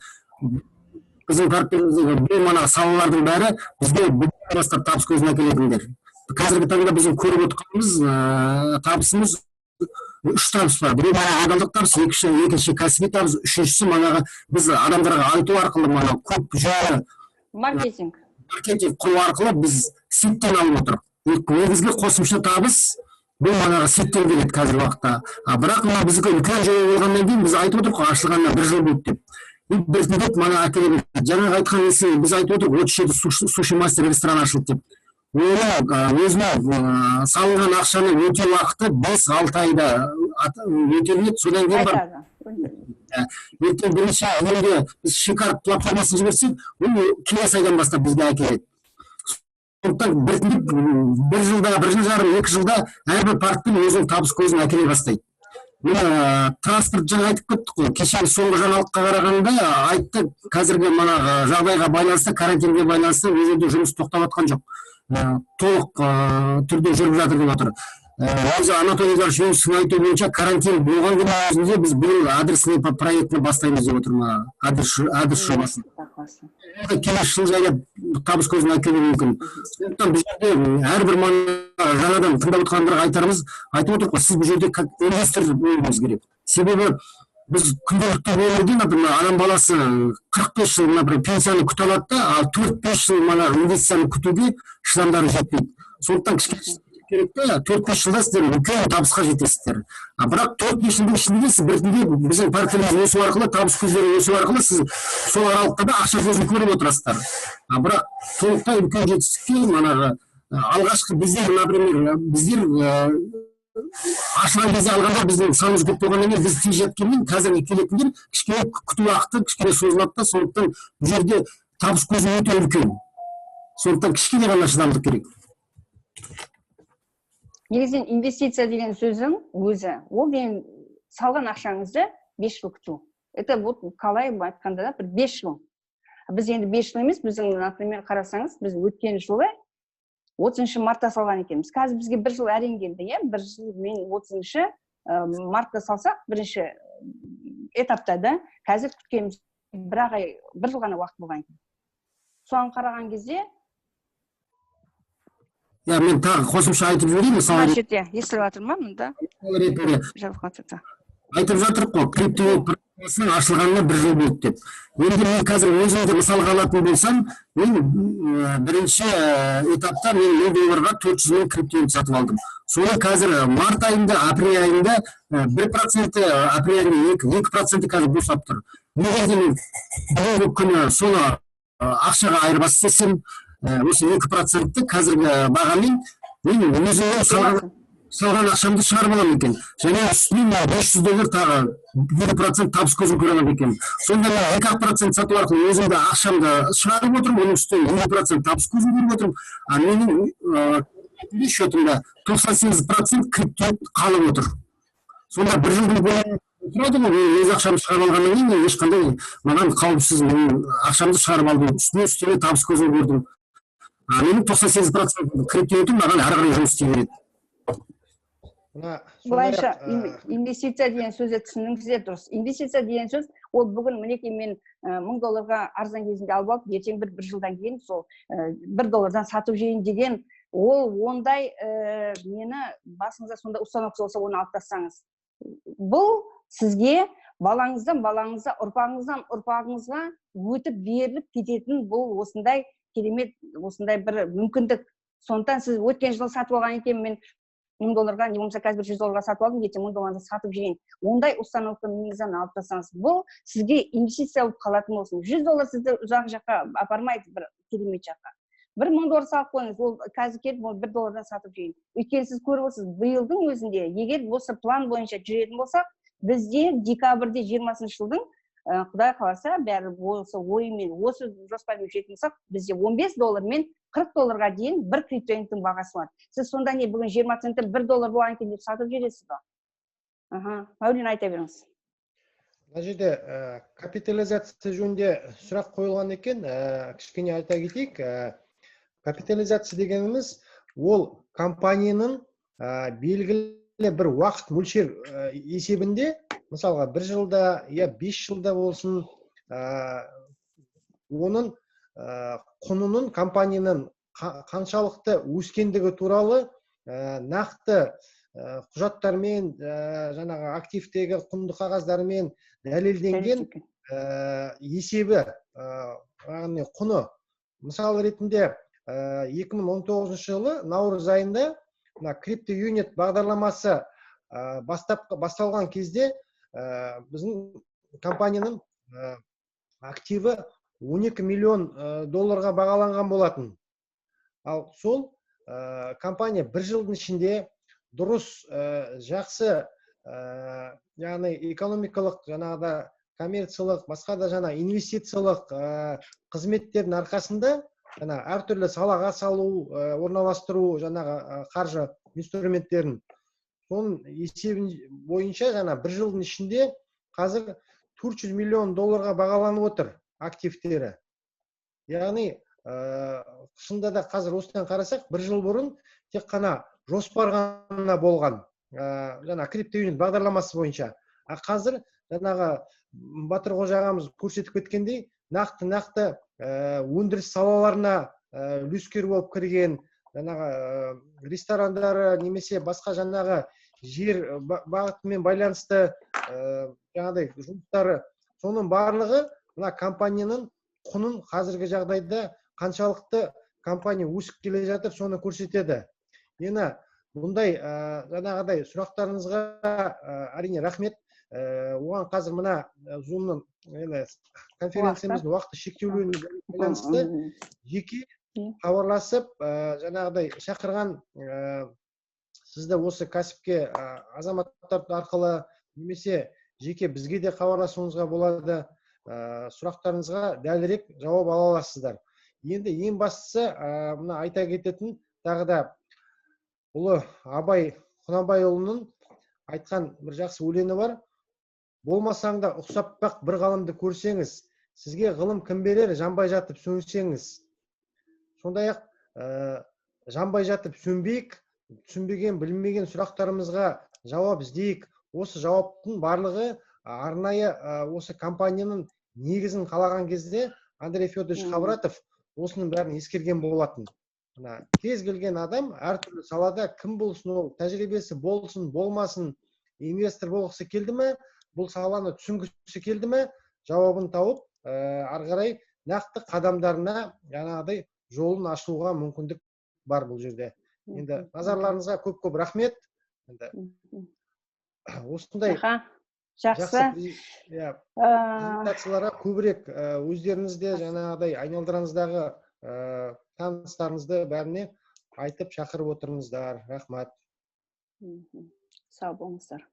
біздің портфельдегі бұл мана салалардың бәрі бізге бүгін бастап табыс көзіне әкелетіндер. Қазіргі таңда біздің көріп отырғанымыз табысымыз үш табыс бар. Біреу мана адалдық табыс, екінші кәсіби табыс, үшіншісі манағы біз адамдарға айту арқылы мана көп жүйелі маркетинг құру арқылы біз сеттен алып отырық. Негізгі қосымша табыс бұл манағы сеттен келеді қазіргі уақытта. Бірақ мына бізге үлкен жүйе болғаннан кейін біз айтып отырық ашылғанына 1 жыл болды деп. Біртіндеп мана әкеледі. Жаңағы айтқан нәрсе біз айтып отырық 37 суши мастер ресторан ашылды деп. Өзінің салынған ақшаны өтеу уақыты 5-6 айда өтелінеді. Содан кейін бар. Ертең бірінші әлемде біз шикар платформасын жіберсек, ол келесі айдан бастап бізге әкеледі. Сондықтан біртіндеп 1 жылда, 1 жыл жарым, 2 жылда әрбір портфель өзінің табыс көзін әкеле бастайды. Транспорт жаңа айтып кеттік қой. Кешегі соңғы жаңалыққа қарағанда айтты, қазіргі жағдайға байланысты, карантинге байланысты өзінде жұмыс тоқтап жатқан жоқ. Толық түрде жүріп жатыр деп отыр. Өзі Анатолий Ивановичтің айтуы бойынша карантин болған күннің өзінде біз биыл адресный проектіні бастаймыз деп отырмыз. Адрес жобасын. Келесі жыл жайлап табыс көзін әкелуі мүмкін. Сондықтан бұл жерде әрбір жаңадан тыңдап отырғандарға айтарымыз, айтып отырмыз ғой, сіз бұл жерде инвестор болуыңыз керек. Себебі біз күнделікті өмірден адам баласы 45 жыл пенсияны күте алады да, ал 4-5 жыл инвестицияны күтуге шыдамдары жетпейді. Сондықтан кішкене керек та, 4-5 жылда сіздер үлкен табысқа жетесіздер. Бірақ 4-5 жылдың ішінде сіз біртіндеп біздің портфеліміз өсу арқылы, табыс көздері өсу арқылы сіз сол аралықта да ақша көзін көріп отырасыздар. Бірақ толықтай үлкен жетістікке манағы алғашқы біздер, например, ашылған кезде алғанда біздің санымыз көп болғаннан кейін біз тез жеткенмен қазіргі келетіндер кішкене күту уақыты кішкене созылады да, сондықтан бұл жерде табыс көзі өте үлкен. Сондықтан кішкене ғана шыдамдық керек. Негізінен инвестиция деген сөздің өзі, ол деген салған ақшаңызды 5 жыл күту. Это вот қалай айтқанда да бір 5 жыл. Біз енді 5 жыл емес, біздің, например, қарасаңыз, біз өткен жылы 30 мартта салған екенбіз. Қазір бізге 1 жыл әрең келді, е? 1 жыл мен 30 мартта салсақ, бірінші этапта да, қазір күткеніміз 1 жыл ғана уақыт болған екен. Соған қараған кезде мен тағы қосымша айтып жіберейін, мысалы естіліп жатыр ма мұнда? Айтып жатыр қой, криптовалютасының ашылғанына 1 жыл болды деп. Енді мен қазір өзімді мысалға алатын болсам, мен бірінші этапта мен $1000-ға 400 мың криптовалют сатып алдым. Соны қазір март айында, апрель айында 1%, апрель айында 2% қазір босап тұр. Егер мен бүгінгі күні соны ақшаға айырбас етсем, осы 2%-ті қазіргі бағамен мен өзімнің салған ақшамды шығарып аламын екен. Және үстінен $500 тағы 1% табыс көзін көре аламын екен. Сонда мен 2% сату арқылы өзімді ақшамды шығарып отырмын, оның үстінен 2% табыс көзін көріп отырмын. А менің счетымда 98% криптовалют қалып отыр. Сонда 1 жылдың бойы тұрады ғой, өз ақшамды шығарып алғаннан кейін ешқандай маған қауіпсіз, мен ақшамды шығарып алдым, үстіне табыс көзін көрдім. Менің 98% криптовалютым маған әрі қарай жұмыс істей береді. Бұлайша инвестиция деген сөзді түсініңіздер дұрыс. Инвестиция деген сөз, ол бүгін мінекей мен $1000-ға арзан кезінде алып алып, ертең 1 жылдан кейін сол $1 сатып жейін деген, ол ондай мені басыңызда сонда установка болса оны алып тастаңыз. Бұл сізге балаңыздан ұрпағыңызға өтіп беріліп кететін бұл осындай керемет, осындай бір мүмкіндік. Сондықтан сіз өткен жылы сатып алған екен, мен $1000-ға не болмаса қазір $100 сатып алдым, ертең $1000 сатып жейін. Ондай установканы негізінен алып тастаңыз. Бұл сізге инвестиция болып қалатын болсын. $100 сізді ұзақ жаққа апармайды, бір керемет жаққа. $1000 салып қойыңыз, ол қазір келіп $1 сатып жейін. Өйткені сіз көріп отырсыз, биылдың өзінде, егер осы план бойынша жүретін болсақ, бізде декабрьде 20 жылдың Құдай қаласа, бәрі осы ойымен, осы жоспармен жүретін болсақ, бізде $15 мен $40 дейін бір криптоиндтің бағасы бар. Сіз сонда не бүгін 20 центті $1 болған екен деп сатып жібересіз ба? Мәулен, айта беріңіз. Мына жерде капитализация жөнінде сұрақ қойылған екен, кішкене айта кетейік. Капитализация дегеніміз ол компанияның белгілі бір уақыт мөлшер есебінде, мысалға 1 жылда, я 5 жылда болсын, оның құнының компанияның қаншалықты өскендігі туралы нақты құжаттармен, жаңағы активтегі құнды қағаздармен дәлелденген есебі, құны. Мысал ретінде 2019 жылы наурыз айында CryptoUnit бағдарламасы басталған кезде біздің компанияның активі $12 миллион бағаланған болатын. Ал сол компания 1 жылдың ішінде дұрыс, жақсы, яғни экономикалық, жаңағыда коммерциялық, басқа да жаңа инвестициялық қызметтердің арқасында әртүрлі салаға салу, орналастыру, жаңағы қаржы инструменттерін. Соның есебін бойынша 1 жылдың ішінде қазір $400 миллион бағаланып отыр активтері. Яғни, шынында да қазір осыдан қарасақ, 1 жыл бұрын тек қана жоспар ғана болған, CryptoUnit бағдарламасы бойынша. Қазір жаңағы Батырқожа ағамыз көрсетіп кеткендей, нақты өндіріс салаларына үлескер болып кірген, жаңағы ресторандары немесе басқа жаңағы жер бағытымен байланысты жаңағыдай жұмыстары, соның барлығы мына компанияның құнын қазіргі жағдайда қаншалықты компания өсіп келе жатыр, соны көрсетеді. Енді бұндай жаңағыдай сұрақтарыңызға әрине рахмет. Оған қазір мына Zoom-ның конференциямыздың уақыты шектеулеріне байланысты жеке хабарласып, жаңағыдай шақырған сізді осы кәсіпке азаматтар арқылы немесе жеке бізге де хабарласуыңызға болады, сұрақтарыңызға дәлірек жауап ала аласыздар. Енді ең бастысы, мына айта кететін тағы да ұлы Абай Құнанбайұлының айтқан бір жақсы өлеңі бар. Болмасаң да ұқсап бақ бір ғалымды көрсеңіз, сізге ғылым кім берер, жанбай жатып сөнсеңіз. Сондай-ақ жанбай жатып сөнбейік, түсінбеген, білмеген сұрақтарымызға жауап іздейік. Осы жауаптың барлығы арнайы осы компанияның негізін қалаған кезде Андрей Федорович Хабратов осының бәрін ескерген болатын. Кез келген адам әртүрлі салада кім болсын, ол тәжірибесі болсын, болмасын, инвестор болғысы келді ме, бұл саланы түсінгісі келді ме, жауабын тауып, ары қарай нақты қадамдарына жаңағыдай жолын ашуға мүмкіндік бар бұл жерде. Енді назарларыңызға көп рахмет. Осындай жақсы презентацияларға көбірек өздеріңізде жаңағыдай айналдыраңыздағы таныстарыңызды бәріне айтып шақырып отырыңыздар. Рахмат. Сау болыңыздар.